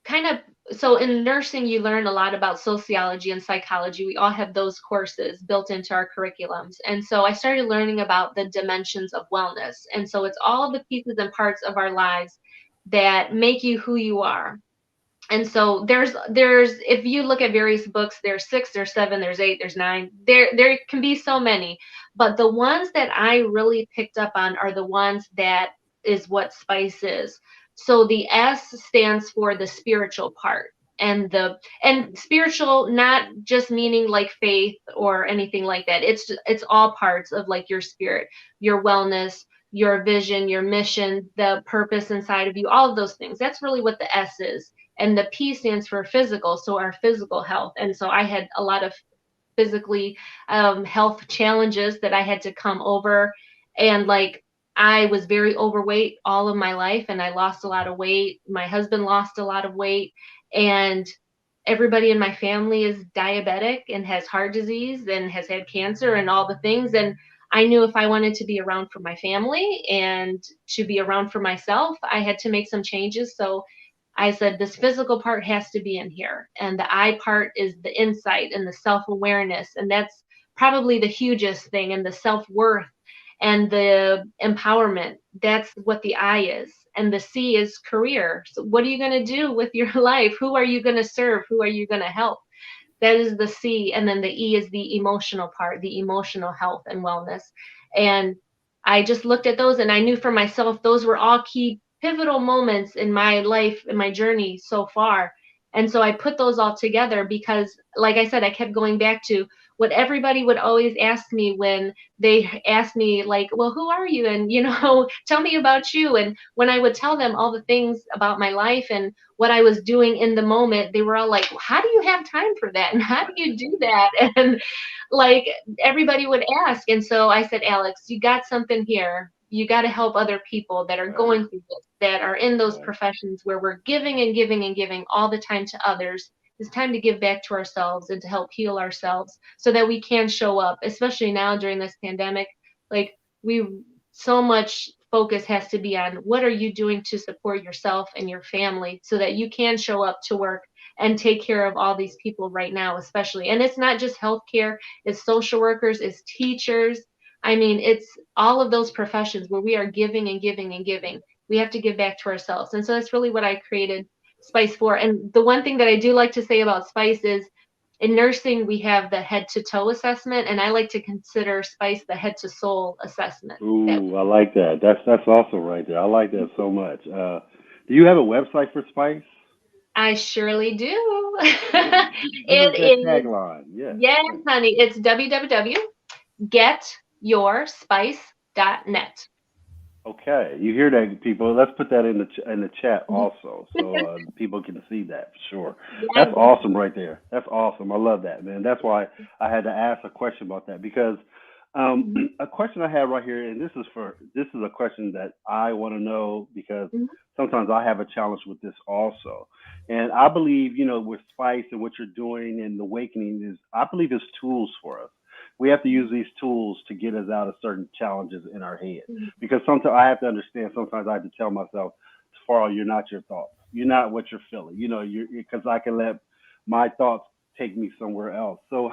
kind of, so in nursing you learn a lot about sociology and psychology. We all have those courses built into our curriculums, and so I started learning about the dimensions of wellness. And so it's all the pieces and parts of our lives that make you who you are. And so there's if you look at various books, there's six, there's seven, there's eight, there's nine, there can be so many, but the ones that I really picked up on are the ones that is what spice is. So the S stands for the spiritual part, and the and spiritual, not just meaning like faith or anything like that. It's all parts of like your spirit, your wellness, your vision, your mission, the purpose inside of you, all of those things. That's really what the S is. And the P stands for physical, so our physical health. And so I had a lot of physically health challenges that I had to come over. And like, I was very overweight all of my life, and I lost a lot of weight. My husband lost a lot of weight, and everybody in my family is diabetic and has heart disease and has had cancer and all the things. And I knew if I wanted to be around for my family and to be around for myself, I had to make some changes. So I said, this physical part has to be in here. And the I part is the insight and the self awareness. And that's probably the hugest thing, and the self worth and the empowerment. That's what the I is. And the C is career. So, what are you going to do with your life? Who are you going to serve? Who are you going to help? That is the C. And then the E is the emotional part, the emotional health and wellness. And I just looked at those, and I knew for myself those were all key pivotal moments in my life, in my journey so far. And so I put those all together because, like I said, I kept going back to what everybody would always ask me when they asked me, like, well, who are you? And, tell me about you. And when I would tell them all the things about my life and what I was doing in the moment, they were all like, how do you have time for that? And how do you do that? And like, everybody would ask. And so I said, Alex, you got something here. You got to help other people that are Right, going through this, that are in those right. professions where we're giving and giving and giving all the time to others. It's time to give back to ourselves and to help heal ourselves so that we can show up, especially now during this pandemic. Like, we, so much focus has to be on what are you doing to support yourself and your family so that you can show up to work and take care of all these people right now, especially. And it's not just healthcare, it's social workers, it's teachers. I mean, it's all of those professions where we are giving and giving and giving. We have to give back to ourselves. And so that's really what I created Spice for. And the one thing that I do like to say about Spice is, in nursing, we have the head to toe assessment, and I like to consider Spice the head to soul assessment. That Ooh, I like that. That's awesome right there. I like that so much. Do you have a website for Spice? I surely do. Give us It that is, tagline. Yes. yes, honey. It's www.getyourspice.net. Okay, you hear that, people? Let's put that in the chat also, so people can see that for sure. Yes. That's awesome right there. That's awesome. I love that, man. That's why I had to ask a question about that because Mhm. a question I have right here, and this is a question that I want to know because Mhm. sometimes I have a challenge with this also, and I believe with Spice and what you're doing and the awakening is I believe it's tools for us. We have to use these tools to get us out of certain challenges in our head Mhm. because sometimes I have to understand. Sometimes I have to tell myself, "Farrell, you're not your thoughts. You're not what you're feeling. You're because I can let my thoughts take me somewhere else." So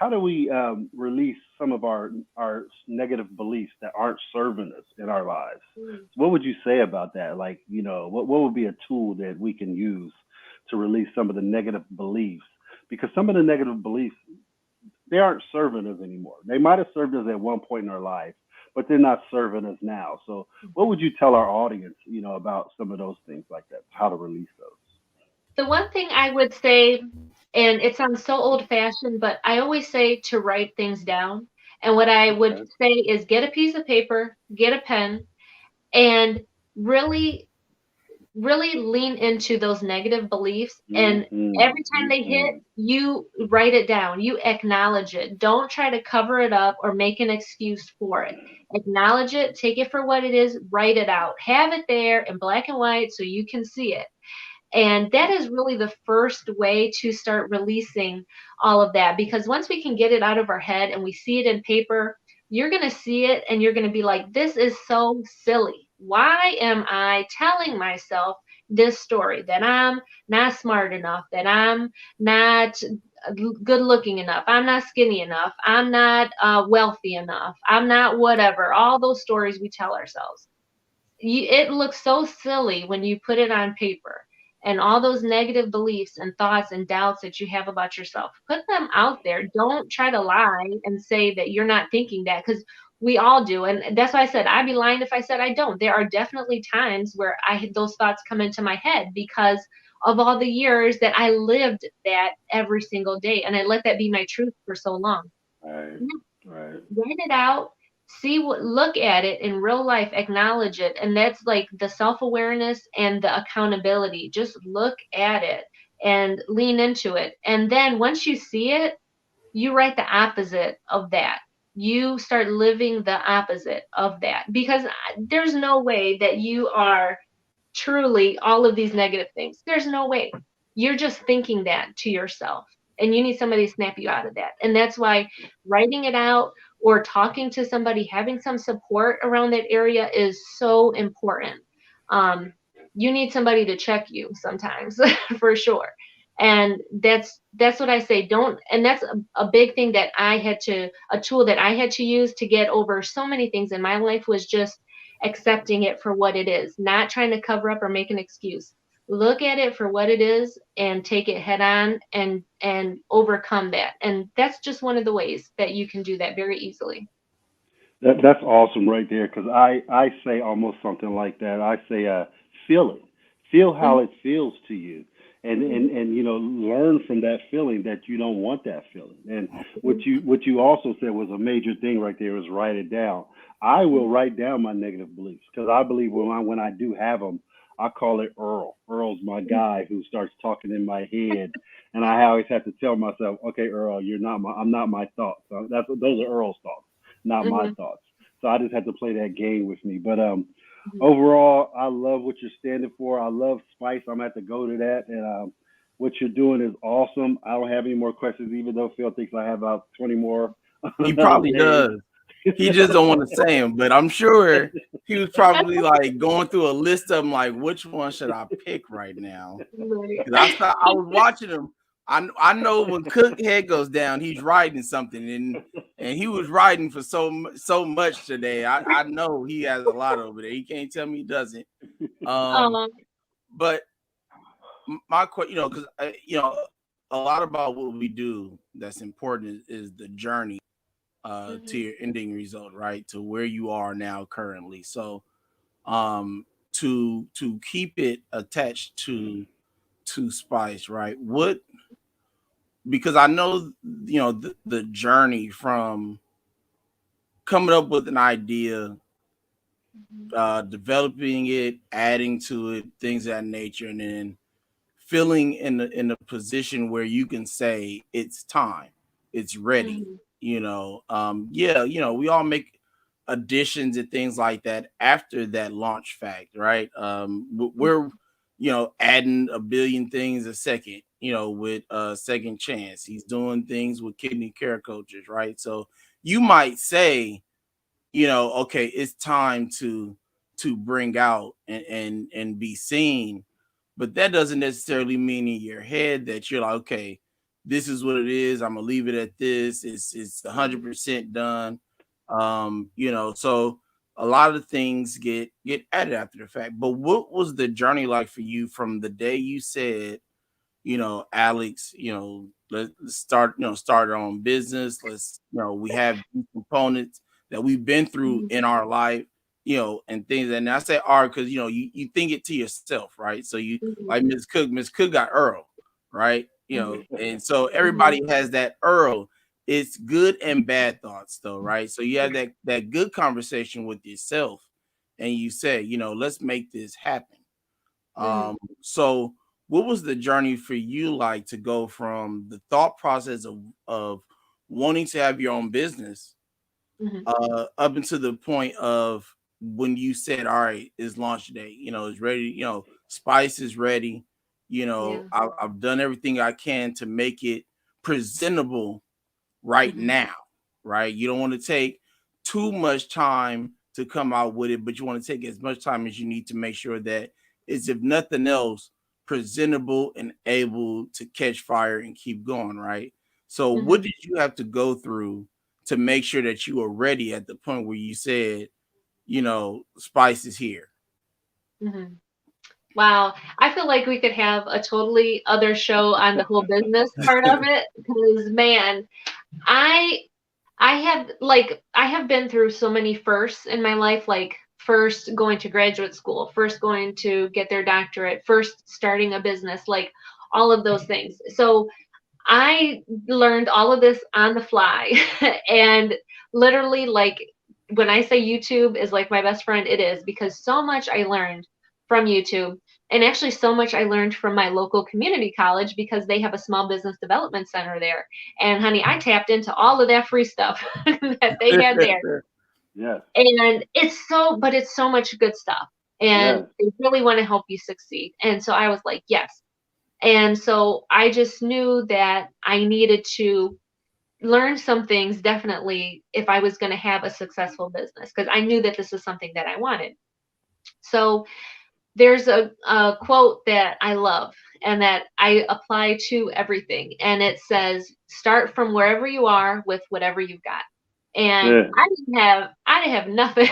how do we release some of our negative beliefs that aren't serving us in our lives? Mm. So what would you say about that? Like, what would be a tool that we can use to release some of the negative beliefs? Because some of the negative beliefs, they aren't serving us anymore. They might have served us at one point in our life, but they're not serving us now. So what would you tell our audience, about some of those things like that, how to release those? The one thing I would say, and it sounds so old fashioned, but I always say to write things down. And what I would Okay. say is get a piece of paper, get a pen, and really, really lean into those negative beliefs. And Mm-hmm. every time they hit, Mm-hmm. you write it down, you acknowledge it. Don't try to cover it up or make an excuse for it. Acknowledge it, take it for what it is, write it out, have it there in black and white so you can see it. And that is really the first way to start releasing all of that, because once we can get it out of our head and we see it in paper, you're going to see it and you're going to be like, this is so silly. Why am I telling myself this story that I'm not smart enough, that I'm not good looking enough, I'm not skinny enough, I'm not wealthy enough, I'm not whatever, all those stories we tell ourselves. It looks so silly when you put it on paper, and all those negative beliefs and thoughts and doubts that you have about yourself, put them out there. Don't try to lie and say that you're not thinking that, because we all do. And that's why I said I'd be lying if I said I don't. There are definitely times where I had those thoughts come into my head because of all the years that I lived that every single day, and I let that be my truth for so long. Right. Right. Write it out, see what, look at it in real life, acknowledge it. And that's like the self-awareness and the accountability. Just look at it and lean into it. And then once you see it, you write the opposite of that. You start living the opposite of that, because there's no way that you are truly all of these negative things. There's no way. You're just thinking that to yourself. And you need somebody to snap you out of that. And that's why writing it out or talking to somebody, having some support around that area is so important. Um, you need somebody to check you sometimes for sure. And that's what I say. Don't, and that's a big thing that I had to, a tool that I had to use to get over so many things in my life was just accepting it for what it is, not trying to cover up or make an excuse. Look at it for what it is and take it head on and overcome that. And that's just one of the ways that you can do that very easily. That's awesome right there, because I say almost something like that. I say, feel it, feel how Mhm, it feels to you, and mhm, learn from that feeling that you don't want that feeling. And mhm, what you also said was a major thing right there, is write it down. I will mhm, write down my negative beliefs, because I believe when I do have them, I call it Earl. Earl's my mhm, guy who starts talking in my head, and I always have to tell myself, okay, Earl, I'm not my thoughts. Those are Earl's thoughts, not my mhm, thoughts. So I just had to play that game with me. But mhm. overall, I love what you're standing for. I love Spice. I'm gonna have to go to that. And what you're doing is awesome. I don't have any more questions, even though Phil thinks I have about 20 more He on that probably page. does. He just don't want to say them, but I'm sure he was probably like going through a list of them, like which one should I pick right now? Right. Because I was watching him. I know when Cook head goes down, he's writing something, and he was writing for so much today. I know he has a lot over there. He can't tell me he doesn't. Um, Um, but my question, because a lot about what we do that's important is the journey to mhm, your ending result, right? To where you are now currently. So to keep it attached to Spice, right? What, because I know the journey from coming up with an idea, mhm, developing it, adding to it, things of that nature, and then feeling in a position where you can say it's time, it's ready. mhm, Yeah, we all make additions and things like that after that launch fact, right? We're adding a billion things a second, with Second Chance. He's doing things with kidney care coaches, right? So you might say, okay, it's time to bring out and be seen, but that doesn't necessarily mean in your head that you're like, okay, this is what it is. I'm gonna leave it at this. It's 100% done. So a lot of things get added after the fact. But what was the journey like for you from the day you said, Alex, let's start, start our own business. Let's, we have these components that we've been through Mhm. in our life, and things. And I say are because you think it to yourself, right? So you Mhm. like Miss Cook got Earl, right? Mhm. And so Mhm. everybody has that Earl. It's good and bad thoughts though, right? So you have that good conversation with yourself and you say, let's make this happen. Mhm. So what was the journey for you like to go from the thought process of wanting to have your own business Mhm. up into the point of when you said, all right, it's launch day, it's ready, spice is ready, Yeah. I've done everything I can to make it presentable right Mhm. now, right? You don't want to take too much time to come out with it, but you want to take as much time as you need to make sure that it's, if nothing else, presentable and able to catch fire and keep going, right? So, what Mhm. did you have to go through to make sure that you were ready at the point where you said, spice is here? Mhm. Wow. I feel like we could have a totally other show on the whole business part of it because man, I I have been through so many firsts in my life, like first going to graduate school, first going to get their doctorate, first starting a business, like all of those things. So I learned all of this on the fly and literally like when I say YouTube is like my best friend, it is because so much I learned from YouTube and actually so much I learned from my local community college because they have a small business development center there. And honey, I tapped into all of that free stuff that they had there. Yes. And it's so much good stuff. And Yes. they really want to help you succeed. And so I was like, yes. And so I just knew that I needed to learn some things definitely if I was going to have a successful business because I knew that this is something that I wanted. So there's a quote that I love and that I apply to everything. And it says, start from wherever you are with whatever you've got. And Yeah. I didn't have nothing,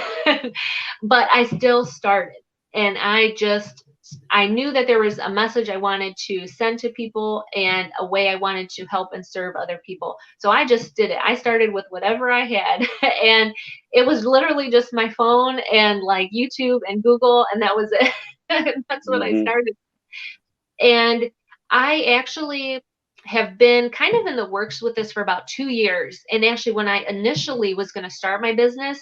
but I still started. And I knew that there was a message I wanted to send to people and a way I wanted to help and serve other people. So I just did it. I started with whatever I had. And it was literally just my phone and like YouTube and Google, and that was it. That's what I Mhm. started. And I actually have been kind of in the works with this for about 2 years. And actually, when I initially was going to start my business,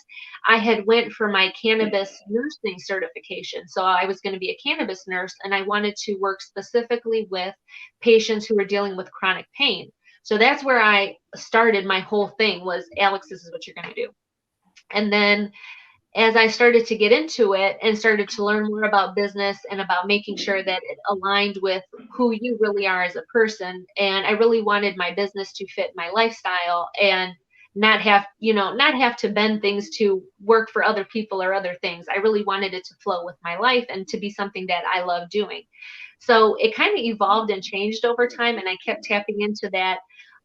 I had went for my cannabis nursing certification. So I was going to be a cannabis nurse, and I wanted to work specifically with patients who were dealing with chronic pain. So that's where I started my whole thing was, Alex, this is what you're going to do. And then as I started to get into it and started to learn more about business and about making sure that it aligned with who you really are as a person. And I really wanted my business to fit my lifestyle and not have to bend things to work for other people or other things. I really wanted it to flow with my life and to be something that I love doing. So it kind of evolved and changed over time, and I kept tapping into that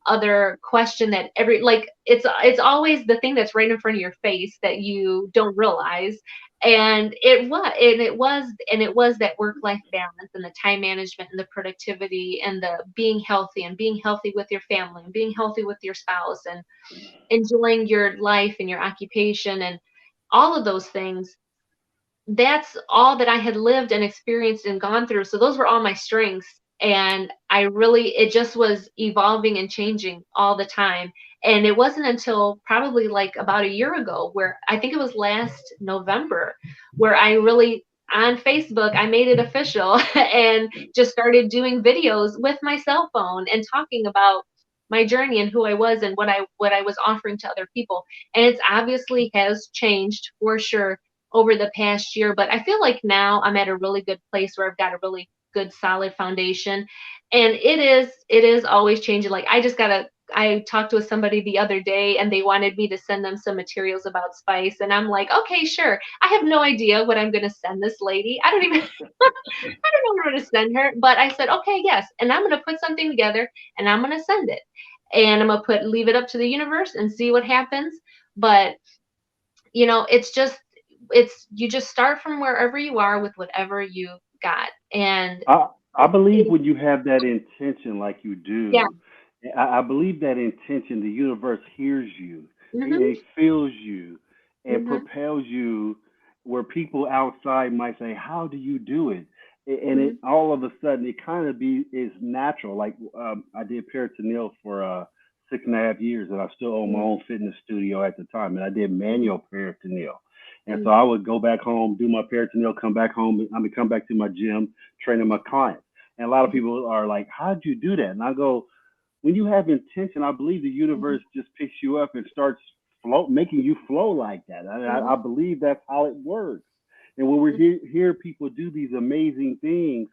other question that every like it's always the thing that's right in front of your face that you don't realize. And it was that work life balance and the time management and the productivity and the being healthy with your family and being healthy with your spouse and enjoying your life and your occupation and all of those things. That's all that I had lived and experienced and gone through. So those were all my strengths. And it just was evolving and changing all the time. And it wasn't until probably like about a year ago, where I think it was last November, where I really, on Facebook, I made it official and just started doing videos with my cell phone and talking about my journey and who I was and what I was offering to other people. And it's obviously has changed for sure over the past year, but I feel like now I'm at a really good place where I've got a really good solid foundation. And it is always changing. Like I just gotta I talked with somebody the other day and they wanted me to send them some materials about spice. And I'm like, okay, sure. I have no idea what I'm going to send this lady. I don't even, I don't know what I'm going to send her. But I said, okay, yes. And I'm going to put something together and I'm going to send it. And I'm going to leave it up to the universe and see what happens. But, you just start from wherever you are with whatever you got. And I I believe it, when you have that intention like you yeah. do, I believe that intention, the universe hears you, Hmm. it feels you, and Hmm. propels you where people outside might say, "How do you do it?" And it Hmm. all of a sudden it kind of be is natural. Like I did peritoneal for 6.5 years, and I still own my Hmm. own fitness studio at the time, and I did manual peritoneal. And so Hmm. I would go back home, do my peritoneal, come back home. I mean, come back to my gym, training my clients. And a lot of people are like, "How'd you do that?" And I go, when you have intention, I believe the Hmm. universe just picks you up and starts making you flow like that. I Hmm. believe that's how it works. And when we hear people do these amazing things,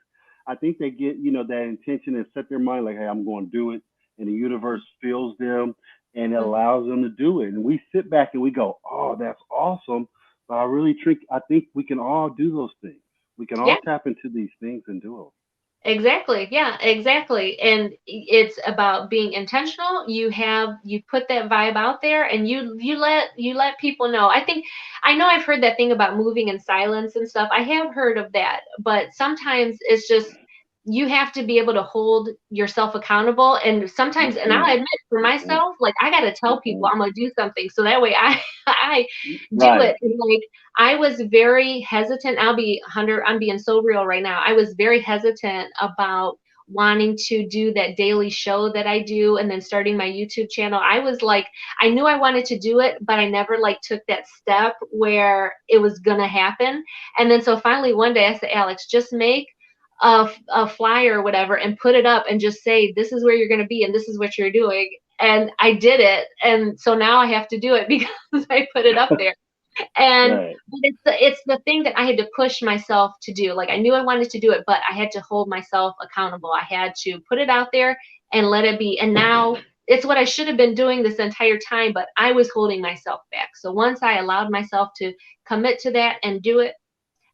I think they get, that intention and set their mind like, hey, I'm going to do it. And the universe fills them and it Hmm. allows them to do it. And we sit back and we go, oh, that's awesome. But I think we can all do those things. We can all Yeah. tap into these things and do Exactly. Yeah, exactly. And it's about being intentional. You put that vibe out there and you let people know. I know I've heard that thing about moving in silence and stuff. I have heard of that, but sometimes it's just you have to be able to hold yourself accountable and sometimes, and I'll it. admit for Hmm. myself, like I got to tell people Hmm. I'm going to do something so that way I I do it. Right. And like I was very hesitant. I'm being so real right now. I was very hesitant about wanting to do that daily show that I do and then starting my YouTube channel. I was like, I knew I wanted to do it, but I never like took that step where it was going to happen. And then so finally one day I said, Alex, just make a flyer or whatever and put it up and just say, this is where you're going to be and this is what you're doing. And I did it. And so now I have to do it because I put it up there. And Right. but it's the thing that I had to push myself to do. Like I knew I wanted to do it, but I had to hold myself accountable. I had to put it out there and let it be. And now it's what I should have been doing this entire time, but I was holding myself back. So once I allowed myself to commit to that and do it,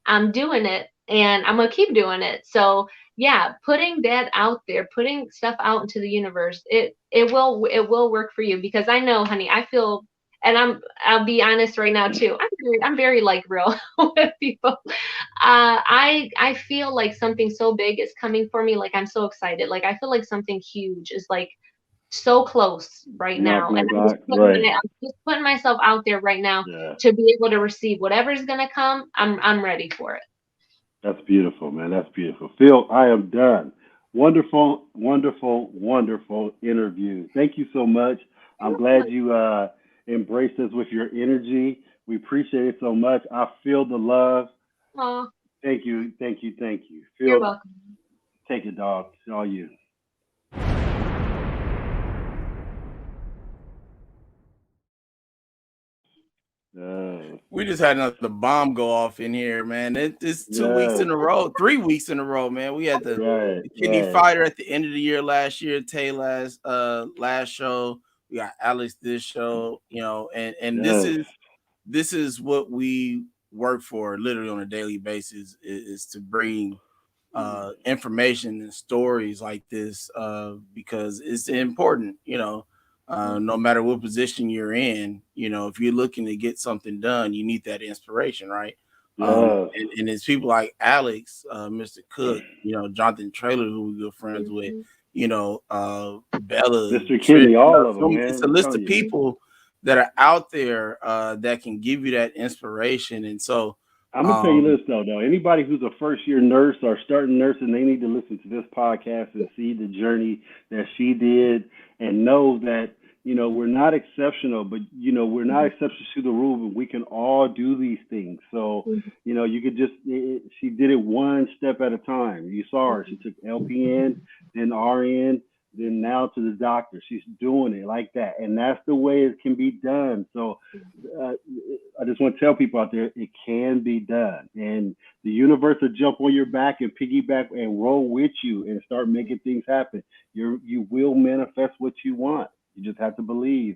I'm doing it and I'm gonna keep doing it. So yeah, putting that out there, putting stuff out into the universe, it will work for you because I know, honey, I feel and I'll be honest right now too. I'm very like real with people. I feel like something so big is coming for me. Like I'm so excited. Like I feel like something huge is like so close right Yeah, now. And man, right. I'm just putting myself out there right now Yeah, to be able to receive whatever's gonna come. I'm ready for it. that's beautiful, man. That's beautiful. Phil, I am done. Wonderful, wonderful, wonderful interview. Thank you so much. I'm glad you embraced us with your energy. We appreciate it so much. I feel the love. Oh, Thank you, thank you, thank you. you're Phil, welcome. take it, dog. It's all you. We just had another bomb go off in here, man. It's 2 weeks Yes, in a row, 3 weeks in a row, man. We had the, right, the kidney right. fighter at the end of the year last year, Tay last show. We got Alex this show, and this Yes. is this is what we work for literally on a daily basis is to bring information and stories like this because it's important, no matter what position you're in, if you're looking to get something done, you need that inspiration, right? Yes. And it's people like Alex, Mr. Cook, Jonathan Traylor, who we're good friends with, Mm-hmm. Bella, Mr. Trish, Kidney, all of them, it's man. a I'm list telling of you. people that are out there that can give you that inspiration. And so, I'm gonna tell you um, this though. Anybody who's a first year nurse or starting nursing, they need to listen to this podcast and see the journey that she did, and know that we're not exceptional, but we're not exceptions to the rule, but we can all do these things. So you could just she did it one step at a time. You saw her; she took LPN, then RN, then now to the doctor. She's doing it like that, and that's the way it can be done. So uh, I just want to tell people out there it can be done, and the universe will jump on your back and piggyback and roll with you and start making things happen. You will manifest what you want. You just have to believe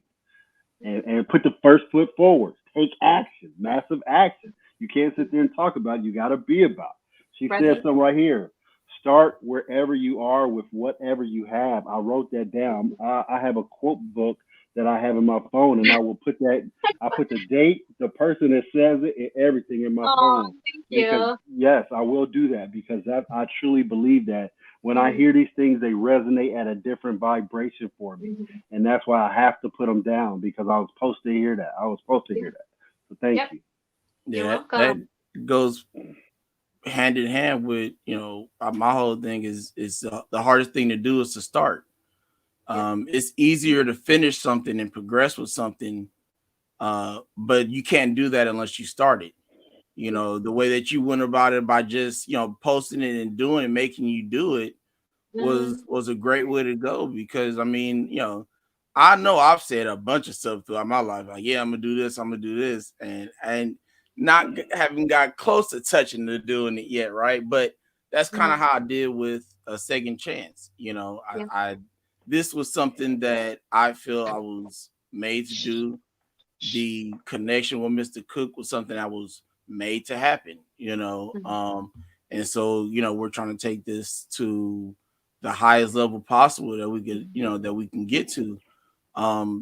and put the first foot forward. Take action, massive action. You can't sit there and talk about it. You got to be about it. She said Right. something right here. Start wherever you are with whatever you have. I wrote that down. I have a quote book that I have in my phone, and I will put that. I put the date, the person that says it, and everything in my Oh, phone. thank Because you. yes, I will do that because that I truly believe that when I Mhm, hear these things, they resonate at a different vibration for me, mhm. and that's why I have to put them down because I was supposed to hear that. I was supposed to Yeah. hear that. So thank Yep. you. You're Yeah, that welcome. goes hand in hand with, my whole thing is the hardest thing to do is to start. Yep. It's easier to finish something and progress with something, but you can't do that unless you start it. Yep. The way that you went about it by just posting it and doing it, making you do it was Mhm. was a great way to go, because I mean, I know I've said a bunch of stuff throughout my life, like, yeah, I'm gonna do this, I'm gonna do this, and not having got close to touching to doing it yet, right? But that's kind of Mhm. how I did with a second chance. Yeah. I this was something that I feel I was made to do. The connection with Mr. Cook was something that was made to happen, Mhm. and so we're trying to take this to the highest level possible that we could, that we can get to.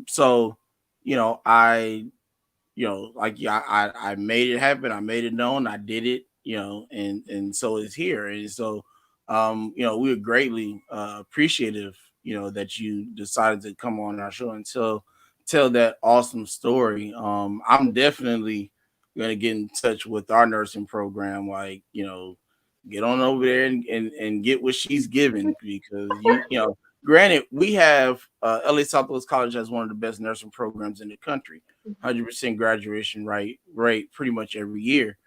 So I like, yeah, I made it happen. I made it known. I did it. And so it's here. And so we are greatly appreciative, that you decided to come on our show and tell that awesome story. I'm definitely gonna get in touch with our nursing program, like, get on over there and get what she's given, because granted, we have LA Southwest College has one of the best nursing programs in the country, Mhm. 100% graduation rate pretty much every year.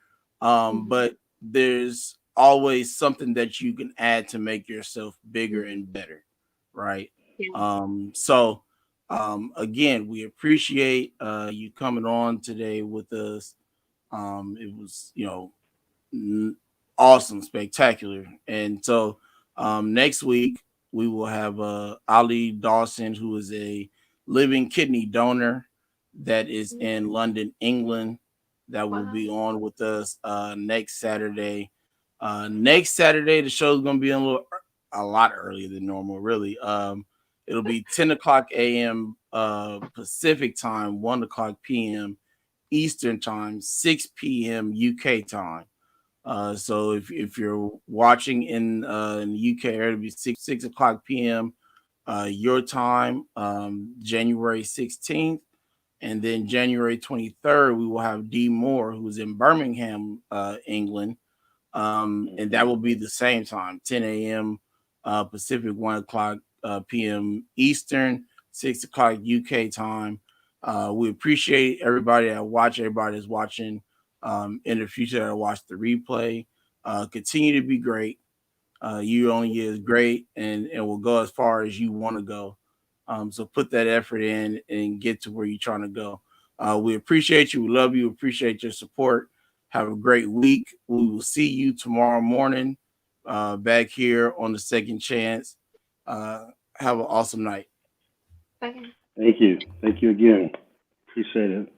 Mhm. But there's always something that you can add to make yourself bigger Mhm. and better, right? Yeah. So again, we appreciate you coming on today with us. It was, awesome, spectacular. And so next week we will have Ali Dawson, who is a living kidney donor that is Mhm. in London, England, that will Wow. be on with us next Saturday. Next Saturday, the show is going to be a lot earlier than normal, really. It'll be 10 o'clock a.m. Pacific time, 1 o'clock p.m. Eastern time, 6 p.m. UK time. So if you're watching in the UK area, it'll be 6 o'clock p.m. Your time, January 16th, and then January 23rd, we will have D Moore, who's in Birmingham, England, and that will be the same time, 10 a.m. Pacific, 1 o'clock p.m. Eastern, 6 o'clock UK time. We appreciate everybody that watch, everybody that's watching in the future that watch the replay. Continue to be great. You only is great, and will go as far as you want to go. So put that effort in and get to where you're trying to go. We appreciate you. We love you. Appreciate your support. Have a great week. We will see you tomorrow morning back here on the Second Chance. Uh, have an awesome night. Bye. Thank you. Thank you again. Appreciate it.